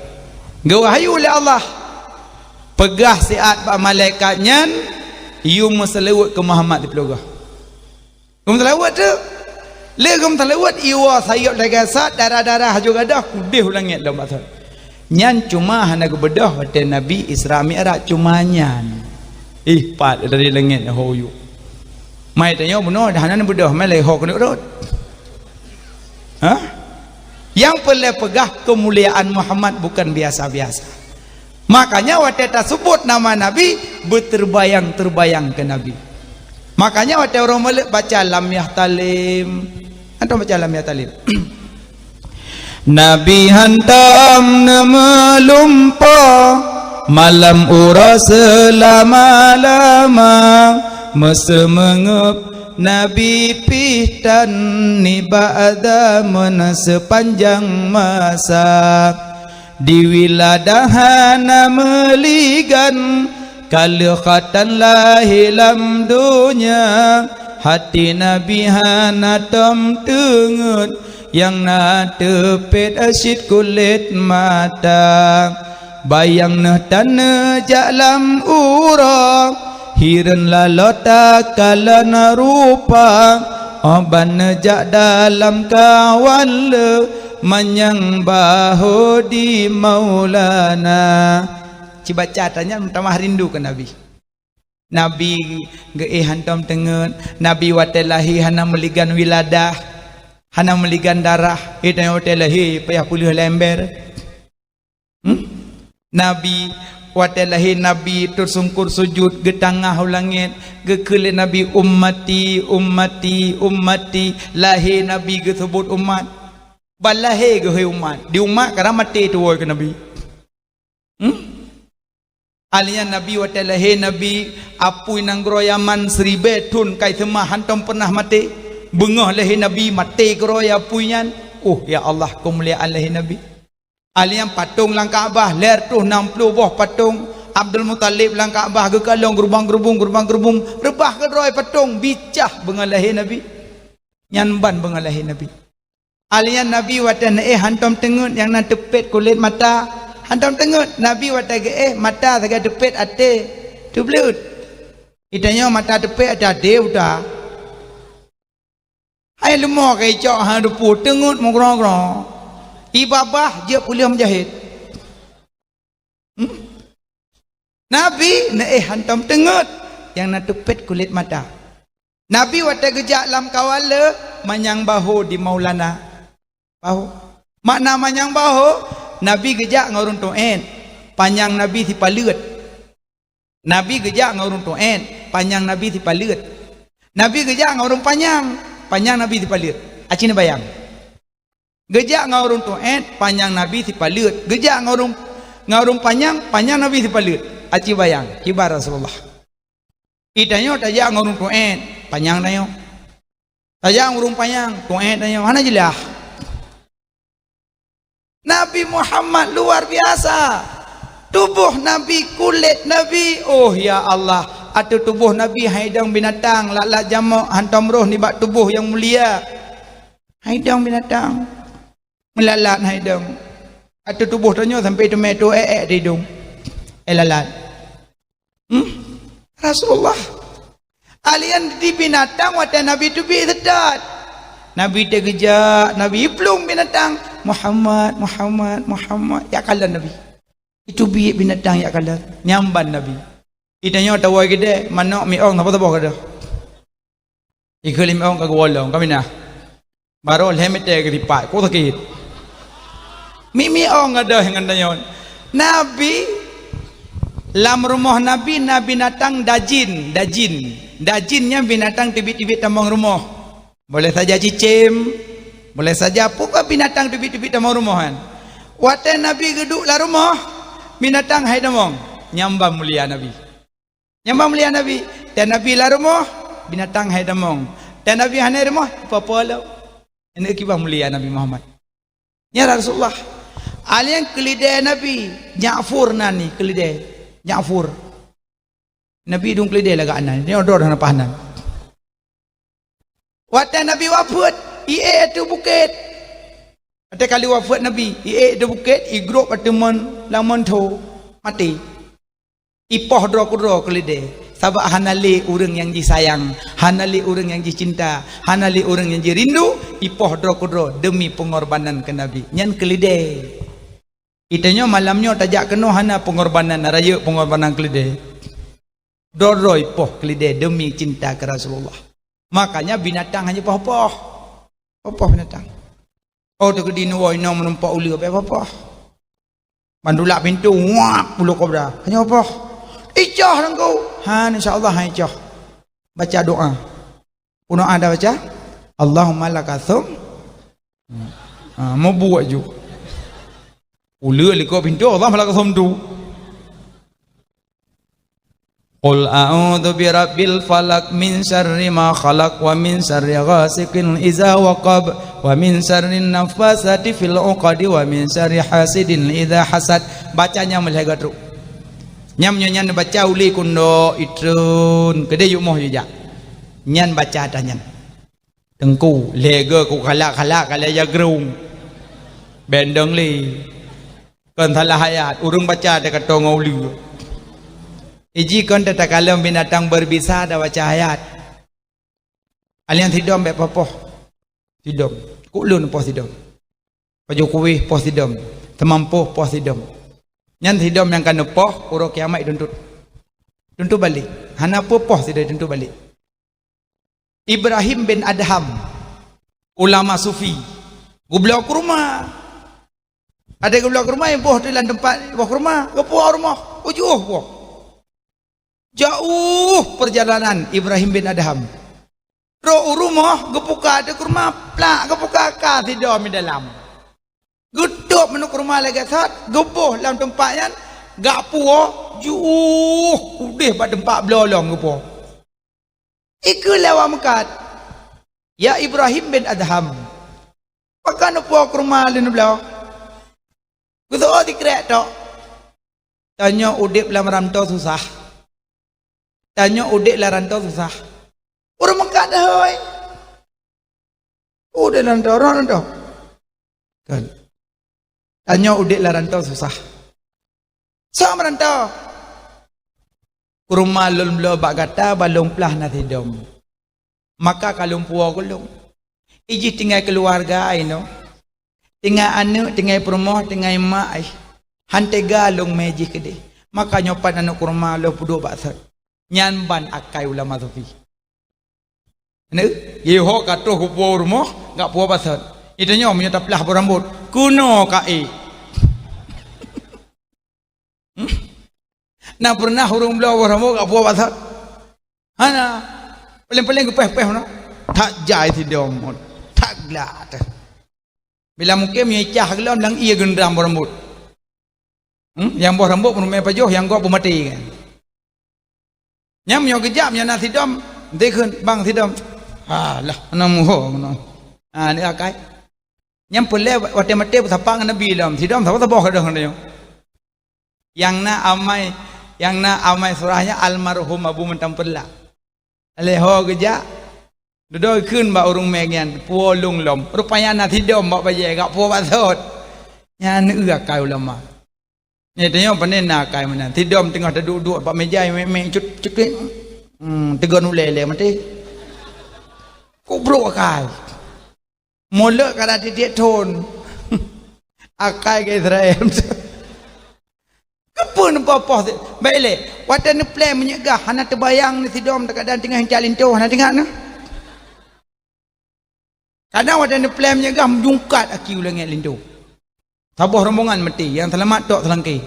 gawahayu oleh Allah pegah siat ba malaikatnya yu meselewut ke Muhammad di pelugah gum telawat tu le gum telawat iwa sayup dagasat darah-darah juga dah kudih langit dalam bahasa nyan cuma hana ke bedah pada Nabi Isra Mi'raj cuma nyan pat dari langit hoyu mai tanya benar hana bedah mai le ho kena rot yang perlu pegah kemuliaan Muhammad bukan biasa-biasa makanya waktu kita sebut nama Nabi berterbayang-terbayang ke Nabi makanya waktu orang Malik baca lam yahtalim atau baca lam yahtalim Nabi hantam nama lumpa malam ura selama-lama masa mengep Nabi pihtan ni ba'da mana sepanjang masa di wiladahana meligan kalau khatan lahilam dunia hati Nabi hana tom tengut yang na tepet asyid kulit mata bayang ne tanah jalam urang hiren lalota kalana rupa oban nejak dalam kawan le manyang bahu di maulana. Ciba catanya tamah rindu ke Nabi. Nabi ge hantam tengen Nabi watelahi hana meligan wiladah hana meligan darah itu yang watelahi payah pulih lember. Nabi watelahi Nabi tersungkur sujud ge tangah langit ge kele Nabi ummati ummati ummati lahi Nabi ge sebut umat balahe ge umat di umat karena mati tu ke Nabi. Alian Nabi watelahi Nabi apui nang groyaman seribe tun kai semah hantam pernah mati bengah lahi Nabi mati groya apuinyan. Oh ya Allah kemuliaan lahi Nabi. Alian patung lang Kaabah ler tu 60 buah patung Abdul Muttalib lang Kaabah ge kalong gerbang-gerbung rebah ke roy patung bicah bengalahi Nabi nyanban bengalahi Nabi. Alian Nabi watan hantam tengut yang na tepet kulit mata hantam tengut Nabi watan mata saga tepet ate tu belut itanya mata tepet ate udah hai lemah kai cok ha depu tengut mogrong-grong ibabah dia boleh menjahit. Nabi hantam tengut yang na tepet kulit mata. Nabi wata gejak lam kawala manyang bahu di maulana. Bahu. Makna manyang bahu Nabi gejak ngurung tu'en panjang Nabi si palut. Nabi gejak ngurung tu'en panjang Nabi si palut. Nabi gejak ngurung panjang Nabi si palut. Acina bayang. Gejak ngurung tu'en panjang Nabi si palut. Gejak ngurung panjang Nabi si palut. Aci bayang kibar Rasulullah. Itanyo tajak ngurung tu'en panjang tayo. Tajak ngurung panjang tu'en tayo. Hana jelah. Nabi Muhammad luar biasa. Tubuh Nabi, kulit Nabi. Oh ya Allah, atau tubuh Nabi haidang binatang lak jamak hantam roh ni bak tubuh yang mulia. Haidang binatang melalat haidang. Atau tubuh tanya sampai tomato di hidung. Lalat. Rasulullah. Alian di binatang wata Nabi tu bi sedat. Nabi tergejak, Nabi pelung binatang. Muhammad ya kalah Nabi. Itu bi binatang ya kalah. Nyamban Nabi. Itanya tahu gede, mana mi ong apa tahu kada. Iklim ong kagwalong kami na. Baru lemete gripat, ko sakit. Mi ong ada yang andayon. Nabi lam rumah Nabi binatang dajinnya binatang tibit-tibit tambang rumah. Boleh saja cicim, boleh saja pokok binatang tibit-tibit tambang rumahan. Wate Nabi geduk la rumah binatang hai damong nyambang mulia Nabi. Nyambang mulia Nabi dan Nabi la rumah binatang hai damong. Dan Nabi hanai rumah apa-apa lo. Ini kibah mulia Nabi Muhammad. Ya Rasulullah. Alian kelidai Nabi Ja'fur nani kelidai Ja'fur. Nabi dong kelidai laga anan. Ini odor hana pahanan. Waktu Nabi wafat, ia itu bukit. Ada kali wafat Nabi, ia itu bukit, igrup teman lamun tu mati. Ipoh dro kudro kelide. Sabak hanali orang yang disayang, hanali orang yang dicinta, hanali orang yang dirindu, ipoh dro kudro demi pengorbanan ke Nabi. Nyan kelide. Itanya malamnya tajak kena hana pengorbanan raya pengorbanan kelide. Dro ipoh kelide demi cinta ke Rasulullah. Makanya binatang hanya poh-poh binatang. Oh tu ke dino ino menumpak uli apa-apa. Mandulak pintu wak puluh kobra. Hanya apa? Icah engkau. Insya-Allah icah. Baca doa. Puno ada baca? Allahumma lakatsum. Mau buat ju. Uli liko pintu Allah lakatsum tu. Qul a'udzu birabbil falaq min syarri ma khalaq wa min syarri ghasiqin idza waqab wa min syarri nafasati fil 'uqadi wa min syarri hasidin idza hasad. Bacanya melihat tu. Nyam nyanyan baca uli kundo itrun kede yuk moh juga. nyan baca danyan tengku lega ku kala ya gerung bendeng li kan salah ayat urung baca ada kata ngauli iji kan tata kalam binatang berbisa ada baca ayat alian tidom be popoh tidom kulun poh tidom paju kuih poh tidom temampuh poh tidom nyan tidom yang kan poh uro kiamat tuntut balik hana poh tidak tuntut balik. Ibrahim bin Adham ulama sufi gublau ke rumah ada gublau ke rumah yang boh di dalam tempat boh ke rumah gepuh rumah ujuh boh jauh perjalanan Ibrahim bin Adham ro rumah gepuka ada ke rumah plak gepuka ka tidak di dalam gedok menu ke rumah lagi saat gepuh dalam tempatnya gak puah jauh udah pada tempat belolong gepuh iku lewa mekat ya Ibrahim bin Adham pakan apa ke rumah linu belau kutu oh dikrek tok tanya udip lah merantau susah tanya udip lah rantau susah urang mekat dah hoi udah rantau kan tanya udip lah rantau susah sama merantau kurma lun belo bak kata balung plah na tidom maka kalung puo kulung iji tinggal keluarga ino tinggal anu tinggal permoh tinggal mak hante galung meji kede maka nyopan anu kurma lo pudo baksa nyan ban akai ulama sufi ne yeho katuh ku puo rumoh gak puo baksa itu nyom nyata plah berambut kuno kai na pernah hurung belau waramo gak puas basat hana paling gepeh no tak jai tidom tak glat bila mungkin menyecah gelam lang ia gendam rambut yang buah rambut pun pajoh yang gua mati kan nyam yo kejap nya na tidom dekun bang tidom alah namuho no ni akai nyam pule wate mate sapang nabi lam tidom sapa boh kadang yo yang na amai surahnya almarhum Abu Mentamperla leho geja dudoi kun ba urung megian puolung lom rupanya na tidom ba baye gak puo basot nya neuga kai ulama ni tanyo panen na kai mana tidom tengah duduk ba meja me cut tegon ulele mati ku bro kai molek kada titik ton akai ke Israel pun apa-apa baiklah wadah ni plan menyegah hana terbayang ni tidom dekat dan tengah hincalin tu hana tengok ni kadang wadah ni plan menyegah menjungkat aki ulang yang lindu tabuh rombongan mati yang selamat tok selangkai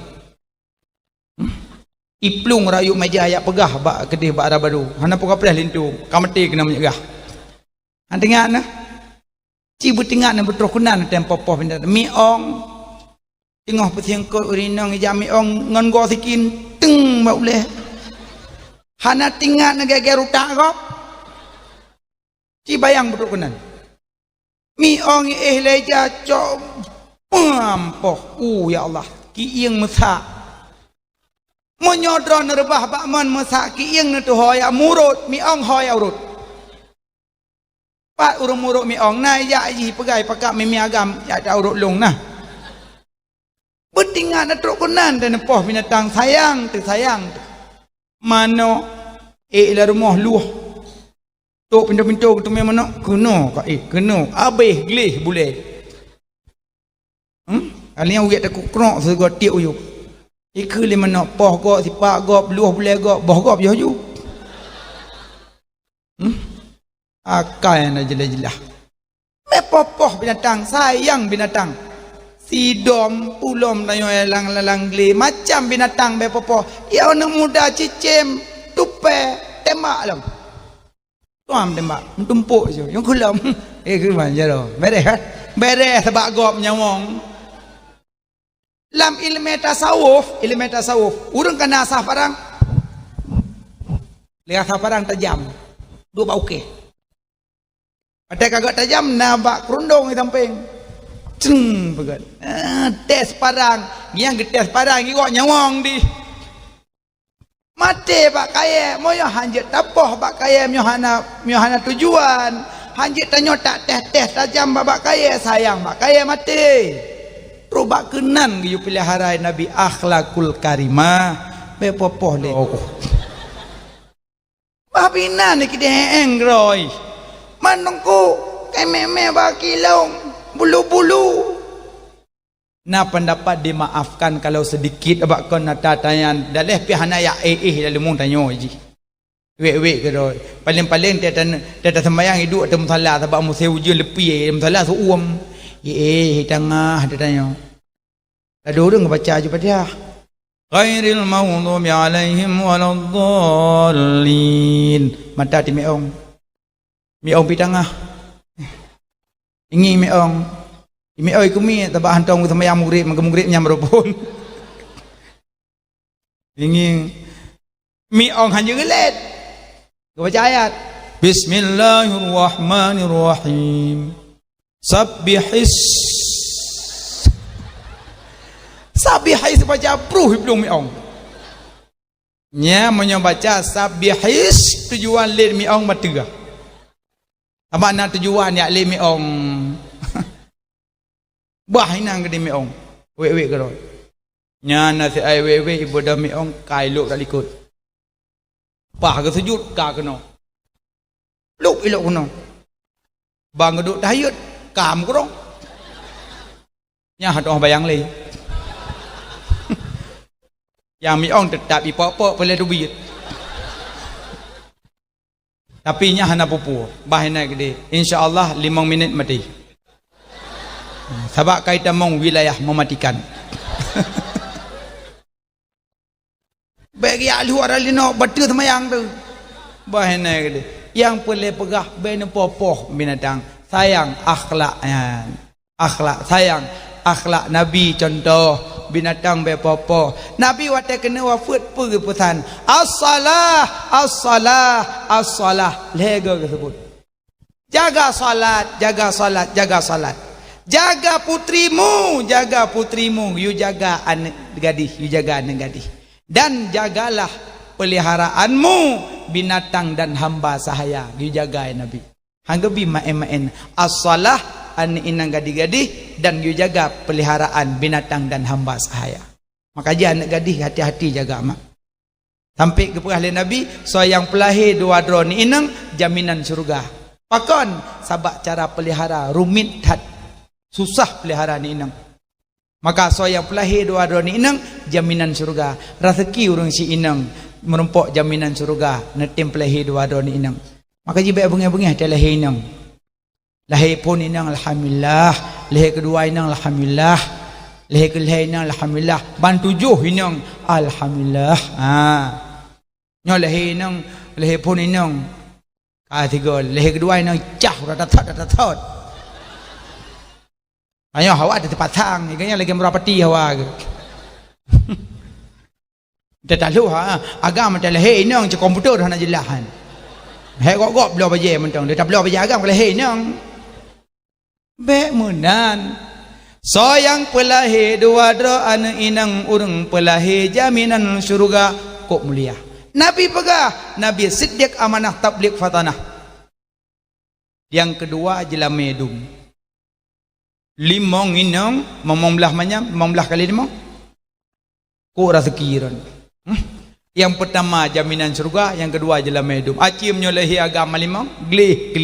iplung rayu meja ayak pegah bak kedih bak arah baru hana pukul pelah lindu kau mati kena menyegah hana tengok ni cibu tengok ni betul kunan tempoh pindah miong tengah petiang kot urinang jami ong ngon go sikin teng ba boleh hana tinggal negara rutak kok ci bayang betul kenan mi ong leja cok pampoh ya Allah ki ing mesak menyodron rebah bakman mesak ki ing tu hoya murut mi ong hoya urut pak urung murut mi ong na ya ji pegai pakak mi agam ya ta urut long nah bertinggal na truk kunan dan poh binatang sayang mano la rumah luah tok pintu-pintu tu memang kena ka kena abih glih boleh alian uyak tak krok sego tiuk you iku le mana poh go sipak go luah boleh go boh go yo you akai na jelah-jelah me poh binatang sayang binatang sidom pulom layo lalang gli macam binatang be popo ya anak muda cicem tupe tembak lam tuam tembak tumpuk je yang kulam ke manja ro beres sebab gop nyawong lam ilmu tasawuf urang kana asah parang lihat asah parang tajam dua bau ke ada kagak tajam nabak kerundung di samping ceng begat tes parang yang tes parang gigok nyawong di Mati bak kaya moyo hanjit tapoh bak kaya myohana tujuan. Hanjit tanyo tak teh tajam bak kaya sayang bak kaya mati. Rubak kenan yu pelihara Nabi akhlakul karimah be popoh le. Babina ni kita engroy. Manungku kememe bakilong bulu-bulu. Nah pendapat dimaafkan kalau sedikit abak kon natayan daleh pihana ya dalam mung tanyo ji. Wek ke doi. Paling-paling dia sembahyang hidup atau musalla sebab musai ujian lepi musalla suum. Tengah dia tanyo. Ada orang baca aja Fatihah. Ghairil maghdubi alaihim waladdallin. Mata ti meong. Meong pi tengah. Ingi meong. Meong iku mi tabak hantong sembahyang maghrib nyam ropon. Ingi meong hanya gelet. Kau baca ayat. Bismillahirrahmanirrahim. Sabihis baca pruh belum miong. Nya menyobaca sabihis tujuan le miong matega. Apa nak tujuan ya le miong. Bah inang ke miong. Wek ke. Nya nasi ai wek ibu dah miong kai luk dak likut. Pah ke sujud ka kena. Luk ilok kena. Bang duduk tahiyat kam kurang. Nya hadong bayang le. Yang miong tetap ipok-pok boleh duit. Tapi nya hana pupu. Bahina gede. Insya-Allah 5 minit mati. Sebab kaitan mong wilayah mematikan. Bagi ahli waralino betul semayang tu. Bahina gede. Yang boleh pegah ben popoh binatang. Sayang akhlaknya. Akhlak sayang akhlak Nabi contoh binatang bepopo. Nabi wate kena wafat pergi pesan as-salah as-salah as-salah lega tersebut. Jaga salat, jaga salat, jaga salat. Jaga putrimu, you jaga anak gadis, you jaga anak gadis. Dan jagalah peliharaanmu binatang dan hamba sahaya, you jaga ya Nabi. Hanggabi maen-maen as-salah an inang gadis-gadis dan you jaga peliharaan binatang dan hamba sahaya. Maka dia anak gadis hati-hati jaga mak. Sampai ke perahli Nabi, so yang pelahir dua drone inang jaminan surga. Pakon sabak cara pelihara rumit hat. Susah pelihara ni inang. Maka so yang pelahir dua drone inang jaminan surga. Rezeki urang si inang merumpok jaminan surga. Netim pelahir dua drone inang. Maka jibat bunga-bunga dia lahir inang. Lahir pun inang alhamdulillah, lahir kedua inang alhamdulillah, lahir kelihai inang alhamdulillah, ban 7 inang alhamdulillah. Nyo lahir inang, lahir pun inang ketiga, lahir kedua inang cah ratat. Ayo hawa ada tempat sang, iganya lagi merapati hawa ke. Dia tak lu agama dia lahir inang je komputer dah nak jelahan. Hei gok belah baje mentang dia tak belah baje agam kalau hei nang be menan so yang pelahir dua dra anak inang urang pelahir jaminan syurga kok mulia. Nabi pegah, Nabi Siddiq amanah tabligh fatanah. Yang kedua jelah medum 5 inang momong belah manyam 5 belah kali 5 kok rezeki ron. Yang pertama jaminan surga, yang kedua jelah medum. Acim nyolehi agama 5, gleh.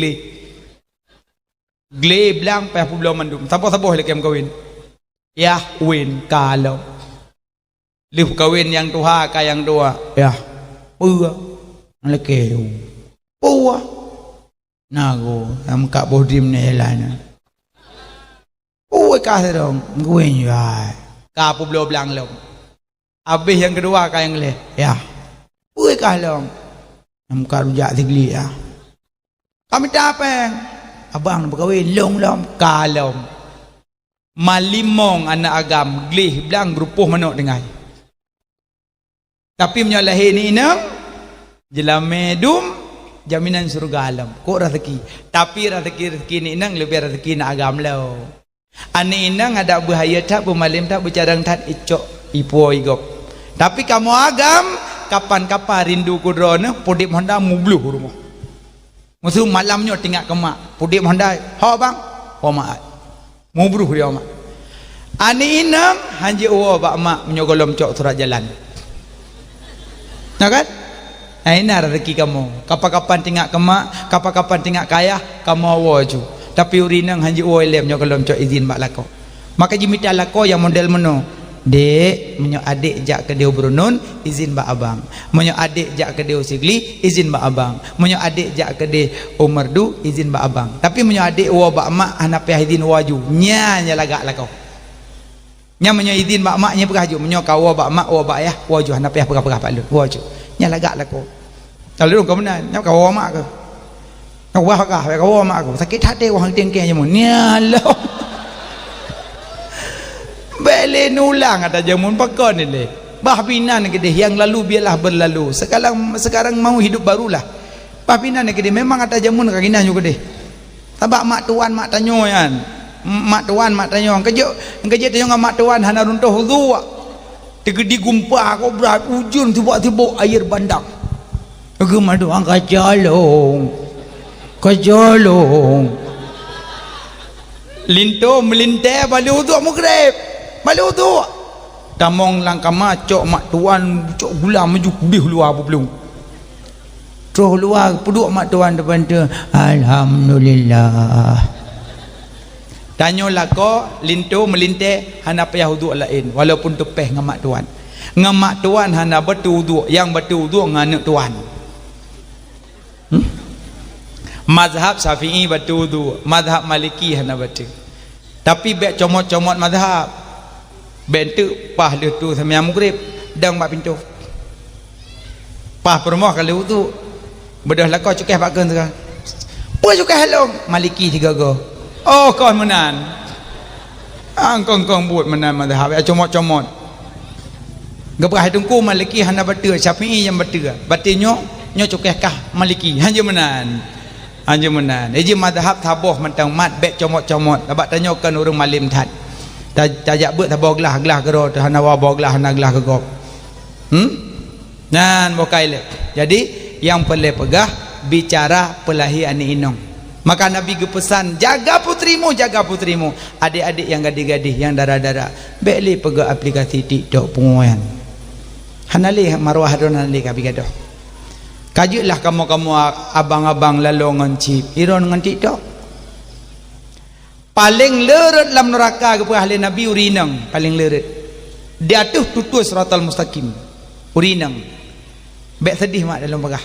Gleh belang payah belum mandum. Saboh-saboh lagi yang kawin. Ya, win kalau. Liu kawin yang tuha ka yang dua. Ya. Pua. Lekeu. Pua. Nago, am ka bodim ne helana. Pua ka sedong, kawin ya. Ka pu belum belang long. Habis yang kedua kau yang leh, ya, puai kalong, nampak rujak tigli ya. Kami tak apa, abang nak berkahwin long kalong, malimong anak agam, glih belang berupuh manok dengai. Tapi menyalahi ni inang, jelah medum, jaminan surga alam, kok rezeki. Tapi rezeki ni inang lebih rezeki nak agam lau. Ane inang ada bahaya tak, bermalim tak, bercarang tak, icok, ipo igop. Tapi kamu agam, kapan-kapan rindu kudrona pudip Honda mubluh rumah. Musuh malamnya tinggal kemak pudip Honda ha bang ha mak mubruh dia mak ani inang hanji uwa bak mak menyogolom cok surat jalan nah kan ina rezeki kamu kapan-kapan tinggal kemak kapan-kapan tinggal kaya kamu awa ju tapi urinang hanji uwa lem menyogolom cok izin bak lako maka jimita lako yang model meno dek menyo adik jak ke dia Brunun izin bak abang menyo adik jak ke dia Sigli izin bak abang menyo adik jak ke dia Umardu izin bak abang tapi menyo adik wa bak mak hanapiah izin waju nya lagak lah kau nya menyo izin bak maknya peraju menyo kau wa bak mak wa bak ayah waju hanapiah perah-perah pak lu waju nya lagak lah kau kalau kau benar nya kau wa mak ke kau wa kau wa mak aku sakit hati wang tengke nya mun nya Allah boleh nulang ada jamun pakon ni le bah pinan ke dia yang lalu biarlah berlalu sekarang mau hidup barulah bah pinan ke dia memang ada jamun kaginan juga deh tabak mak tuan mak tanyo yan mak tuan mak tanyo kerja tanyo ngam mak tuan hana runtuh dua tegedi gumpah ko berat ujun tiba-tiba air bandang agama doang kajalong linto melinte balu tu mukrep malu tu tamong langkama cok mak tuan cok gula maju kubih luar apa belum terus luar puduk mak tuan depan tu alhamdulillah tanyo lako lintu melinte hana payah wuduk lain walaupun tepeh ngamak tuan ngamak tuan hana betul wuduk yang betul wuduk nganak tuan mazhab Syafi'i betul wuduk mazhab Maliki hana betul tapi bek comot-comot mazhab bentuk pah dia tu sama yang mukrib dang bak pintu pah permoh kalau tu bedah lah kau cukeh bakkan sekarang apa cukeh halong Maliki tiga go oh kau menan angkong buat menan mazhab comot-comot gebrah tungku Maliki hana betul Syafi'i yang betul batinyo nyo cukeh kah Maliki hanya menan eji mazhab taboh mentang mat bek comot-comot abak tanyakan orang malim tat tajak buat tabau gelah kero hana wa bawa gelah hana gelah kegop nan bokai le jadi yang perlu pegah bicara pelahi ani inong maka Nabi pesan jaga putrimu adik-adik yang gadis-gadis yang darah-darah beli pegah aplikasi TikTok penguaian hanali marwah don hanali kabi gadoh kajilah kamu abang-abang lalu ngancip iron ngan TikTok paling leret dalam neraka kepada ahli Nabi urinang paling leret dia tuh tutus siratal mustaqim urinang baik sedih mak dalam bagah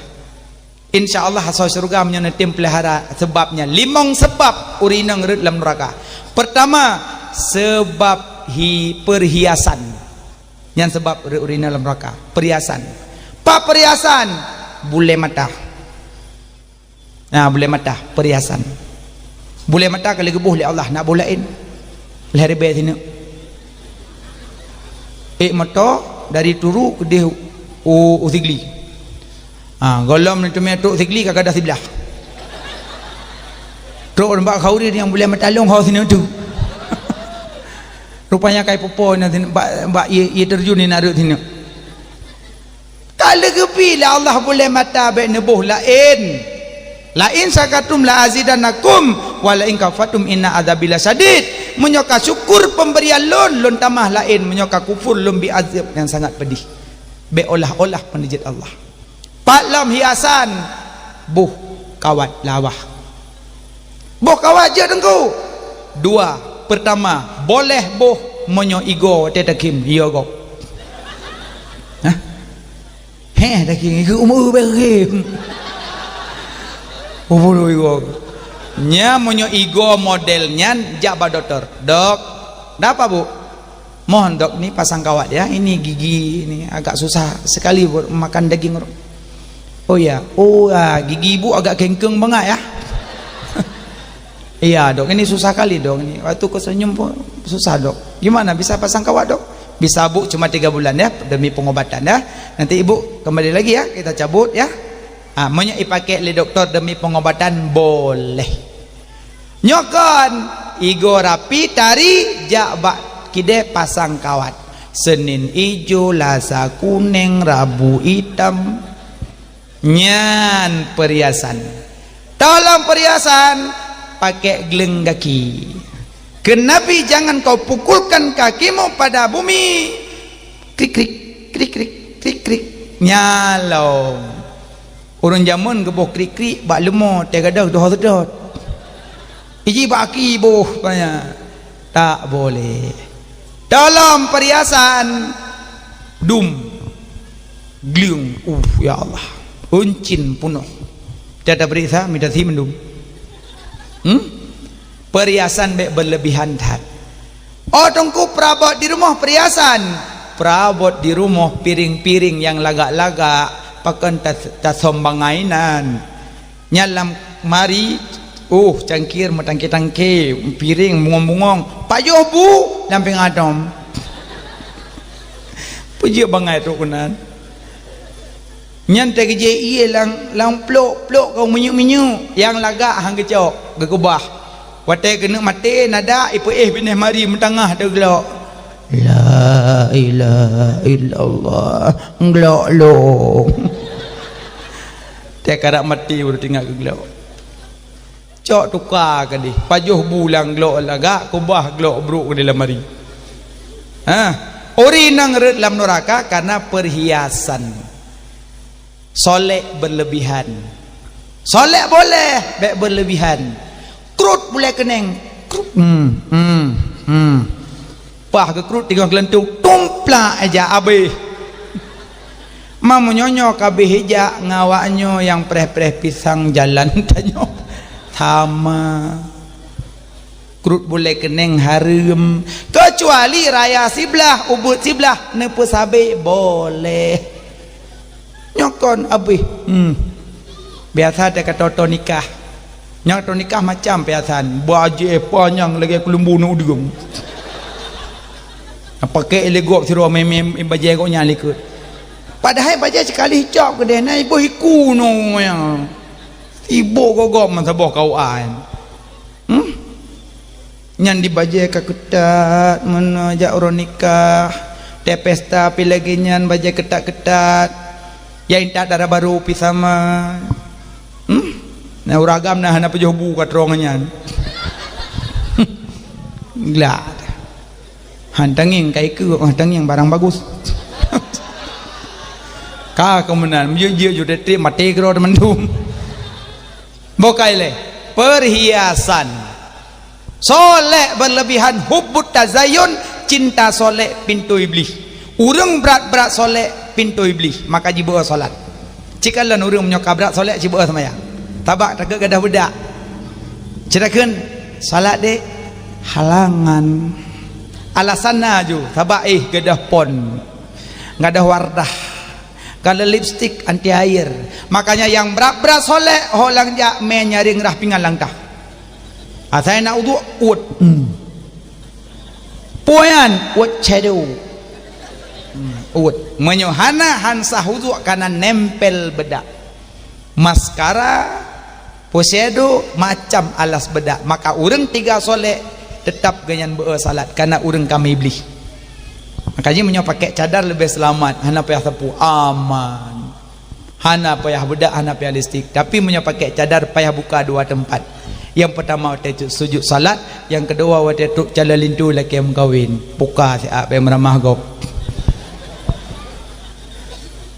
insyaallah asal syurga menyenetim pelihara sebabnya 5 sebab urinang leret dalam neraka pertama sebab perhiasan yang sebab urinang dalam neraka perhiasan perhiasan bule mata bule mata perhiasan boleh mata kalau gebuh oleh Allah nak bolain lehari bayar sini mata dari turu ke dia Sigli golom ni cuma tuk Sigli kakak dah sebelah tuk nampak khauri yang boleh mata long kau sini tu rupanya kai popo nanti mbak ia terjun ni nak duduk sini kalau gebila Allah boleh mata baik nebuh lain sakatum la azidanakum wala in kafatum inna adzabil sadid menyoka syukur pemberian lon tamah lain menyoka kufur lon bi azab yang sangat pedih be olah-olah penijit Allah paklam hiasan buh kawat lawah buh kawat je dengku 2 pertama boleh buh menyo igo tetakim yogo takim igo umur berim nya monyo igo modelnya jaba dokter dok apa bu mohon dok nih pasang kawat ya ini gigi ini agak susah sekali buat makan daging oh ya gigi ibu agak kengkeng banget ya iya dok ini susah kali dok ini waktu kesenyum pun susah dok gimana bisa pasang kawat dok bisa bu cuma 3 bulan ya demi pengobatan ya nanti ibu kembali lagi ya kita cabut ya menyak dipakai oleh doktor demi pengobatan boleh nyokon igo rapi tari jak bak kide pasang kawat Senin ijo, Selasa kuning, Rabu hitam. Nyan perhiasan. Dalam perhiasan pakai geleng kaki. Kenapa jangan kau pukulkan kakimu pada bumi? Krik krik krik krik krik krik. Nyalo. Orang zaman gebok krik krik bak lemot tegadah doh sedot. Iji baki boh banyak. Tak boleh. Dalam perhiasan dum gliung. Ya Allah. Uncin penuh. Tiada berita minta si mendum. Perhiasan berlebihan tat. Oh tungku perabot di rumah perhiasan. Perabot di rumah piring-piring yang lagak-lagak. Pakan tak sombang ainan. Nyalam mari. Cangkir matangke-tangke. Piring bungong-bungong. Pajuh bu. Lamping adom. Puji bangai tu kunan. Nyan tak kerja iya lang plok kau menyu yang lagak hang kecok gegubah. Watai kena mati nada ipu bineh mari mentangah dah gelak. La ilaha illallah gelak lo. Tak karak mati baru tinggal gelak. Cok tukar ke di. Pajuh bulang gelak lagak kubah gelak bruk ke dalam mari. Ori nang dalam neraka karena perhiasan. Solek berlebihan. Solek boleh berlebihan. Krut boleh keneng. Krut. Pah ke krut tiga kelentung tumplak aja abe. Mamu nyonyo kabeh hijak ngawaknyo yang preh-preh pisang jalan tanyo. Sama. Krut boleh keneng harum. Kecuali raya siblah, ubud siblah, nepu sabe boleh. Nyokon abih biasa ada kata nikah. Nyok nikah macam biasan baje panjang lagi kelembu nak udung. Pakai elegok siro mem baje kau nyali ikut. Padahal baje sekali hijab ke dia na ibu hiku no yang ibu gogok man sabah kau an. Nyan di baje ka ketat menajak orang nikah. Te pesta pi lagi nyan baje ketat-ketat. Ya intak darah baru pisama. Nah uragam nah hana pejoh buka terongannya. Gila. Hantangin kai ke hantangin barang bagus. Ka kemenan menjejeh jo detik mati kro teman-teman. Bokai le perhiasan. Soleh berlebihan hubbut tazayun, cinta soleh pintu iblis. Urang berat-berat soleh pintu iblis, maka jiba solat. Cikalan urang menyoka berat solat jiba semaya. Tabak tak gadah budak. Cerakeun salat dek halangan. Alasanna ju tabak gadah pon. Gadah wardah. Kalau lipstick anti air. Makanya yang berat-berat soleh holang jak men nyaring rah pingan langkah. Saya nak uduk ut. Poyan ut shadow. Ut menyohana hansa huduk karena nempel bedak. Maskara posedo macam alas bedak. Maka urang tiga soleh tetap ganyan salat karena urang kami iblis. Makanya menyo pakai cadar lebih selamat. Hana payah sapu aman. Hana payah bedak, hana payah listrik. Tapi menyo pakai cadar payah buka dua tempat. Yang pertama waktu sujud salat, yang kedua waktu tu cala lintu laki yang kawin. Buka siap yang meramah gop.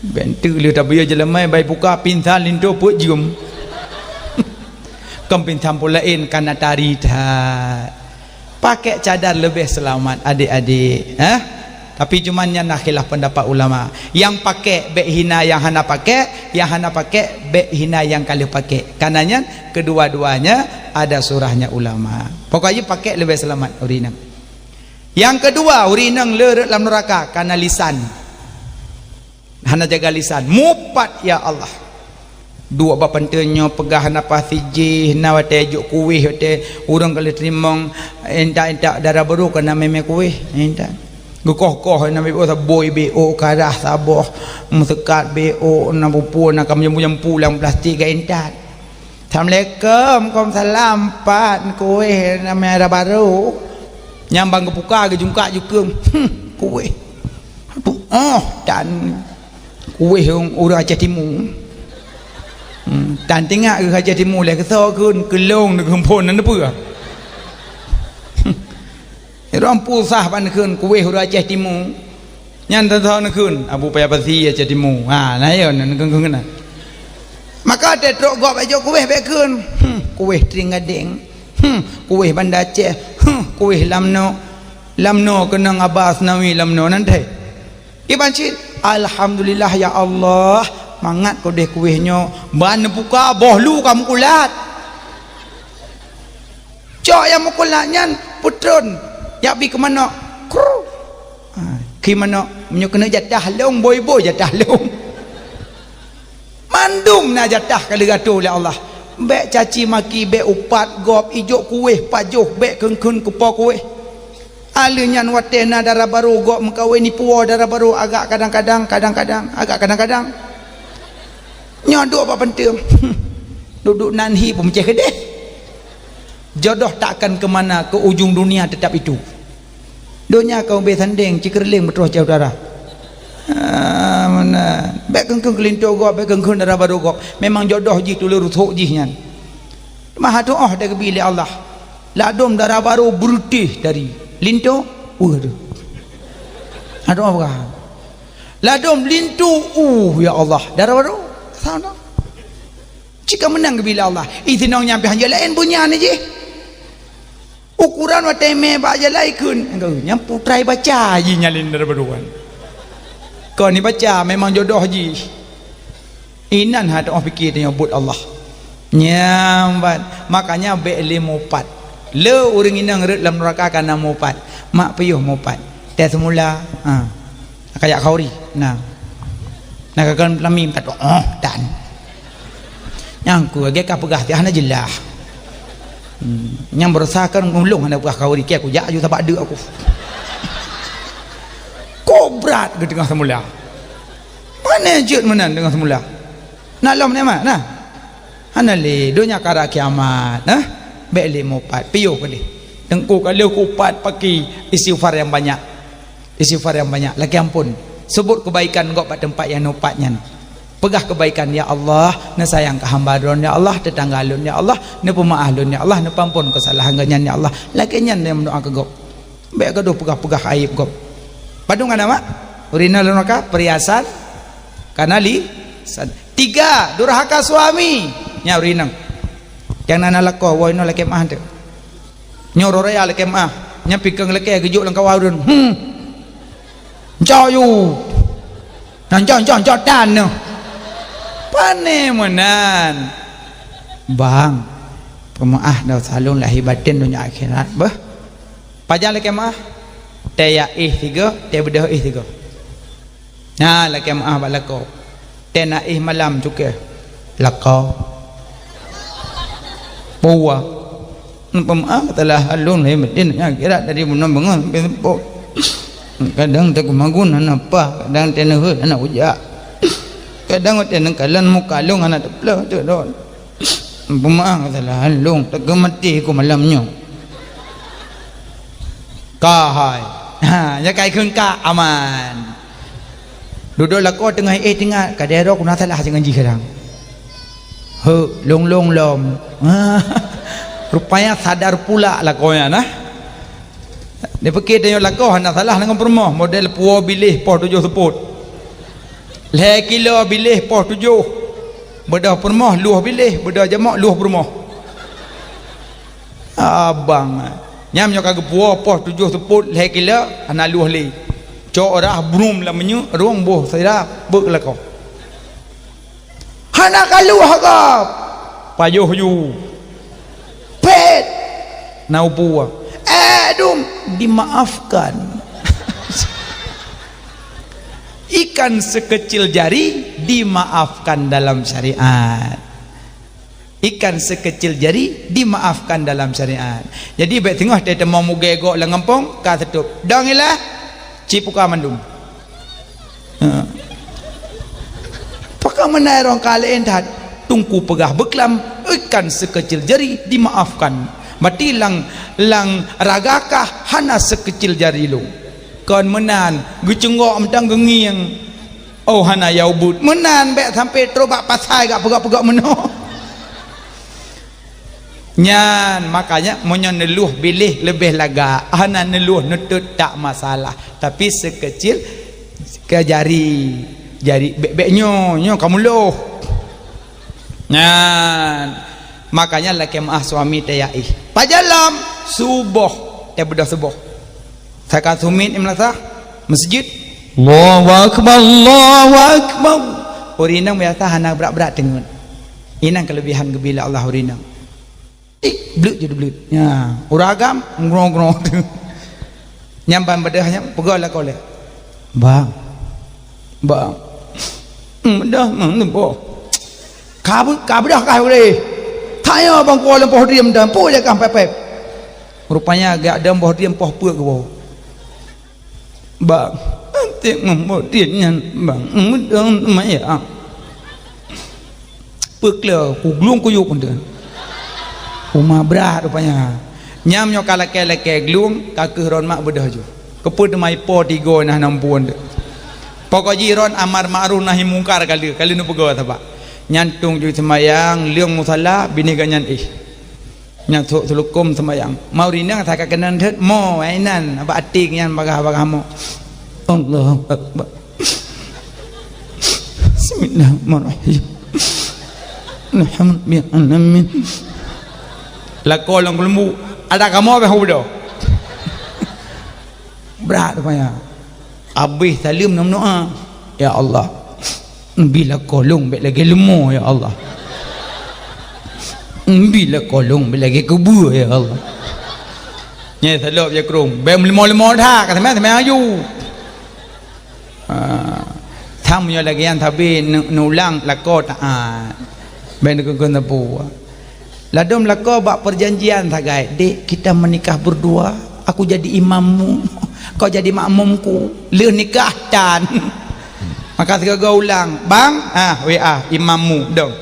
Bentuk lu tak biar jelamai baik buka pintar lintu put jum. Kam pintar pulain karena tari tak. Pakai cadar lebih selamat adik-adik. Tapi cuman yang nak khilaf pendapat ulama. Yang pakai beg hina yang hana pakai, yang hana pakai beg hina yang kali pakai. Karenanya kedua-duanya ada surahnya ulama. Pokoknya pakai lebih selamat urinang. Yang kedua urinang lerut dalam neraka karena lisan. Hana jaga lisan. Mupat ya Allah. Dua bapantenyo pegah napa siji na wate juk kuih wate urang kali terimong entak-entak darah baru kena meme kuih entak. Gukoh-koh na be boy BO karah saboh musekat BO na pupu na kam jambu-jambu lang plastik ka entak. Assalamualaikum, Waalaikumsalam pat kuih na merah baru. Nyambang kepuka ke jungka jukung. Kuih. oh dan kuih orang Aceh Timur dan tengah ke Aceh Timur lah kesal kun kelong nak kempon nan apa orang pusah pan kun kuih orang Aceh Timur nyan tahu nak kun Abu Payapasi Aceh Timur ha nah ya nan kun kena maka ada truk gop aja kuih baik kun kuih Tringadeng kuih Banda Aceh kuih Lamno kena ngabas nawi Lamno nanti iban cit alhamdulillah ya Allah mangat kau deh kuihnya ban buka bohlu kamu kulat cok yang mukulatnya putron ya bi ke mana ke mana menyo kena jatah long boy jatah long mandum na jatah kali gato oleh Allah bek caci maki bek upat gop ijuk kuih pajuh bek kengkun kupa kuih alinyan watena darah baru gok mengkawin ni puwa darah baru agak kadang-kadang agak kadang-kadang nyodok apa penting duduk nanhi pun macam kedeh jodoh takkan ke mana ke ujung dunia tetap itu dunia kau besanding cikerling betul jauh darah mana bek kengkung kelinto gok bek kengkung darah baru gok memang jodoh ji tulur rusuk ji nyan maha doa dari bilik Allah ladum darah baru berutih dari linto waduh ada apa ladum lintu ya Allah darah baru sana jika menang ke bila Allah izinong nyampe hanya lain punya ni je ukuran wa teme ba je lain kun engkau nyam putrai baca ji nyalin darah baruan kau ni baca memang jodoh ji inan hada oh fikir dia nyebut Allah nyambat makanya be 54 le orang inang ret dalam neraka kana mopat mak payuh mopatแต่semula kayak khauri nah kan lamim tak dan yang ku agak kapegah ti hana jelah yang berasakan ngulung hana pegah khauri ke aku jak ju tak ada aku kobrat ke tengah semula mana jut menan tengah semula nak lam ni mak nah hana le dunia kara kiamat nah beli mopat piyo kali tengku kalau kupat pakai istighfar yang banyak lagi ampun sebut kebaikan kau pada tempat yang nopatnya pegah kebaikan ya Allah na sayang ke hamba don ya Allah tetangga lun ya Allah na pemaaf lun ya Allah na pampun kesalahan ganyan ya Allah lagi nyan yang mendoa ke kau baik kau pegah aib kau padung ada mak urina lunaka perhiasan kanali 3 durhaka suami nya urinang yang nana lako woi no leke mah tu nyoro raya leke mah nya pikeng leke gejuk lang kawarun jauh yu nan jauh tan no pane menan bang pemaah dah salun lahir batin dunia akhirat bah pajak leke mah taya 3 taya bedah 3 nah leke mah balako tena malam juga lako bawa pemaaf telah alun lahir batin akhirat dari bulan bangun kadang tak magun anak apa kadang tenaga anak ujak kadang tenang kalan muka long anak teplah tu dol pemaaf telah alun tak mati ku malamnya kahai ya kai keun ka aman duduk lako tengah tengah kadero kuna salah jangan ji kadang long lom rupanya sadar pula lakonya nah dia fikir dia lakoh nak salah dengan permoh model puo bilih poh 7 seput le kilo bilih poh 7 bedah permoh luah bilih bedah jamak luah permoh abang nyam kagak puo poh 7 seput le kilo ana luah li cok orah brum la menyu ruang boh saya bek lakoh hana kalu hagap payuh yu pet nau buah dum dimaafkan ikan sekecil jari dimaafkan dalam syariat ikan sekecil jari dimaafkan dalam syariat jadi baik tengah dia mau mugegok lang ngampong ka setup dangilah cipuka mandum menai orang kalian dah tungku pegah beklam ikan sekecil jari dimaafkan berarti lang ragakah hana sekecil jari lu kon menan gu cengok mentang gengiang oh hana yaubut menan bek sampai terobak pasai gak pegak-pegak meno nyan makanya monyo neluh bilih lebih laga hana neluh nutut tak masalah tapi sekecil ke jari bek-beknya kamu loh nyan makanya laki maah suami tayai pajalam subuh bedah subuh saya sumit imlasa masjid Allahu akbar urinang biasa hana berat-berat dengan inang kelebihan gebila Allah urinang blut jadi blut ya uragam ngrong-ngrong nyampan bedahnya pegol kau le bang dah mentempo kabut dah kau le tanya bang kau lempoh diam dan po je kan pepep rupanya agak ada poh diam poh puak ke bawah bang nanti kemudiannya bang mudang maya pekla kuglung kuyuk pun dah rumah berat rupanya nyam nyo kalake-lake glung kakeh ron mak bedah jo keput mai po tiga nah nampun pokok jiron amar ma'ruf nahi mungkar kali nu pego apa nyantung ju semayang leung musalla bini ganyan nyatuk sulukum semayang mau rinang tak kenan thet mo ainan apa atik nyan bagah-bagah mo Allahu akbar bismillahirrahmanirrahim alhamdulillah lako lang lembu ada kamu apa hudo berat rupanya abih salim nam doa ya Allah bila kolong bek lagi lemu ya Allah bila kolong bek lagi kubur ya Allah nya salop ya krum bem lemo-lemo tha ka thame ayu tham yo lagi yang tabi nulang lako taat ben kun tapu ladom lako bak perjanjian tagai dek kita menikah berdua aku jadi imammu kau jadi makmumku le nikah dan maka tiga ulang bang WA imammu dong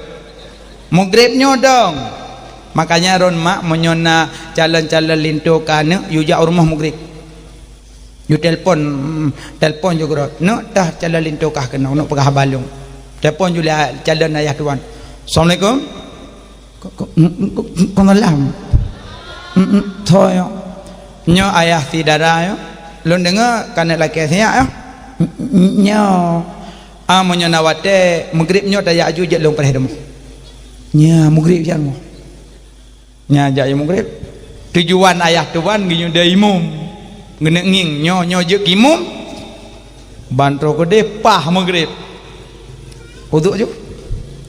maghribnya dong makanya ron mak menyona calon-calon lintu kana yu ja rumah maghrib yu telpon juga no dah calon lintu kah kena nak pegah balung telpon juga calon ayah tuan assalamualaikum kau malam thôi nyo ayah tidara yo lon dengar kana laki saya yo nyo amonyo nawate maghrib nyo daya aju je long pereh demo nya maghrib jan mo nya ja maghrib tujuan ayah tuan ginyo da imum ngene nging nyo je kimum bantro gede pah maghrib uduk ju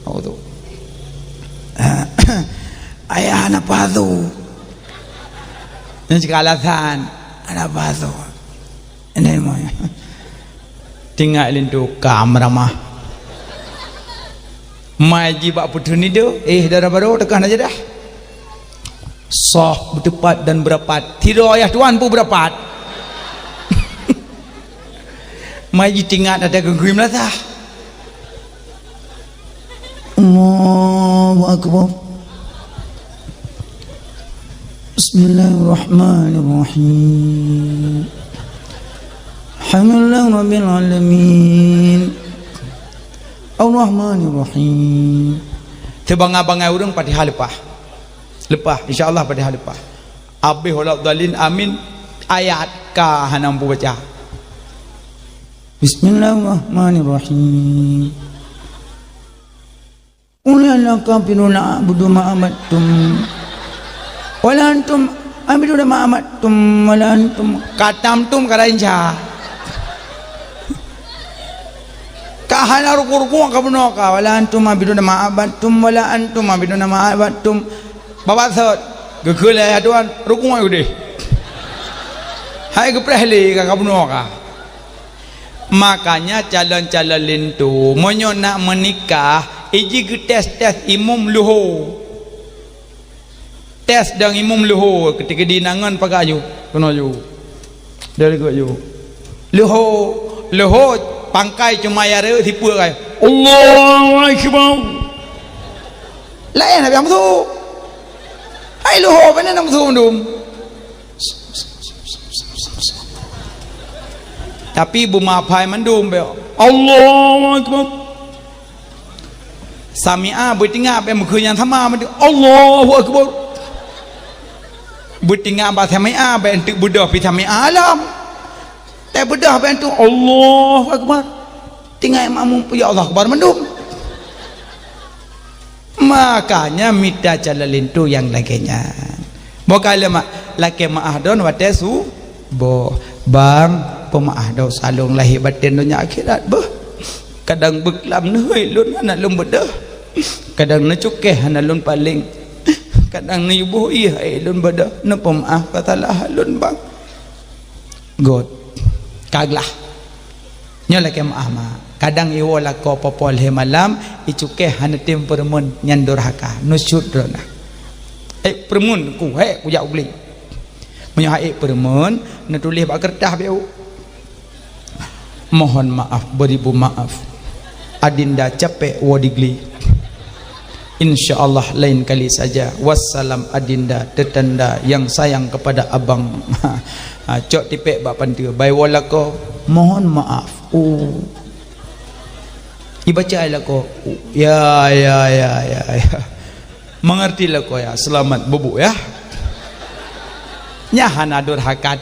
uduk ayah anak padu ini sekalasan anak padu ini mau tinggal lintu kamera mah maji bak putu ni do darah baru tekan aja dah soh bertepat dan berapat tidak ayah tuan pun berapat maji tinggal ada gengguim lah sah Allahu akbar Bismillahirrahmanirrahim Alhamdulillah Rabbil Alamin Ar-Rahmanirrahim Tebangai-bangai urang Fatihah lepah insyaAllah Fatihah lepah Abih walad dalin amin ayat ka hanam baca Bismillahirrahmanirrahim Ulala kafiruna a'budu ma'amattum wala antum a'budu ma'amattum wala antum katamtum karainca kahana ruku-ruku kabuno ka wala antum a'budu ma'abattum wala antum a'budu ma'abattum babasat gegeul ya tuan ruku ayo deh hai geprehli ka kabuno ka makanya calon-calon lintu monyo nak menikah iji tes imum luho tes dang imum luho ketika dinangan pagayu kena ju dari ko ju luho pangkai cuma yare tipu kai Allahu akbar lain habis tu hai luho benar nam tu ndum Tapi ibu maafai mandum be. Allahu akbar. Sami'a bu tinggal be mukhu yang thama mandum. Allahu akbar. Bu tinggal ba sami'a be entuk budah pi sami'a alam. Tapi budah be entuk Allahu akbar. Tinggal imam ya Allah akbar mandum. Makanya minta jalalin tu yang laginya. Bukan lemak laki maaf don watesu bo bang pemaaf do salung lahir batin dunia akhirat bah. Kadang beklam nuhai lun anak lun bedah. Kadang na cukeh anak lun paling. Kadang na yubuh iya lun bedah. Na pemaaf katalah lun bang. God kaglah. Nyola ke maaf ma. Kadang iwo lako popol he malam icukeh hanatim permun nyandur haka nusyud rona. Permun ku ku jak beli. Punya permun na tulis bak kertas beu. Mohon maaf beribu maaf. Adinda capek wadigli. Insyaallah lain kali saja. Wassalam adinda tetanda yang sayang kepada abang. Cok tipek bak pantu. Bai walako mohon maaf. Dibaca lah ko ya mengerti lah ko ya selamat bubuk ya nyahan adur haka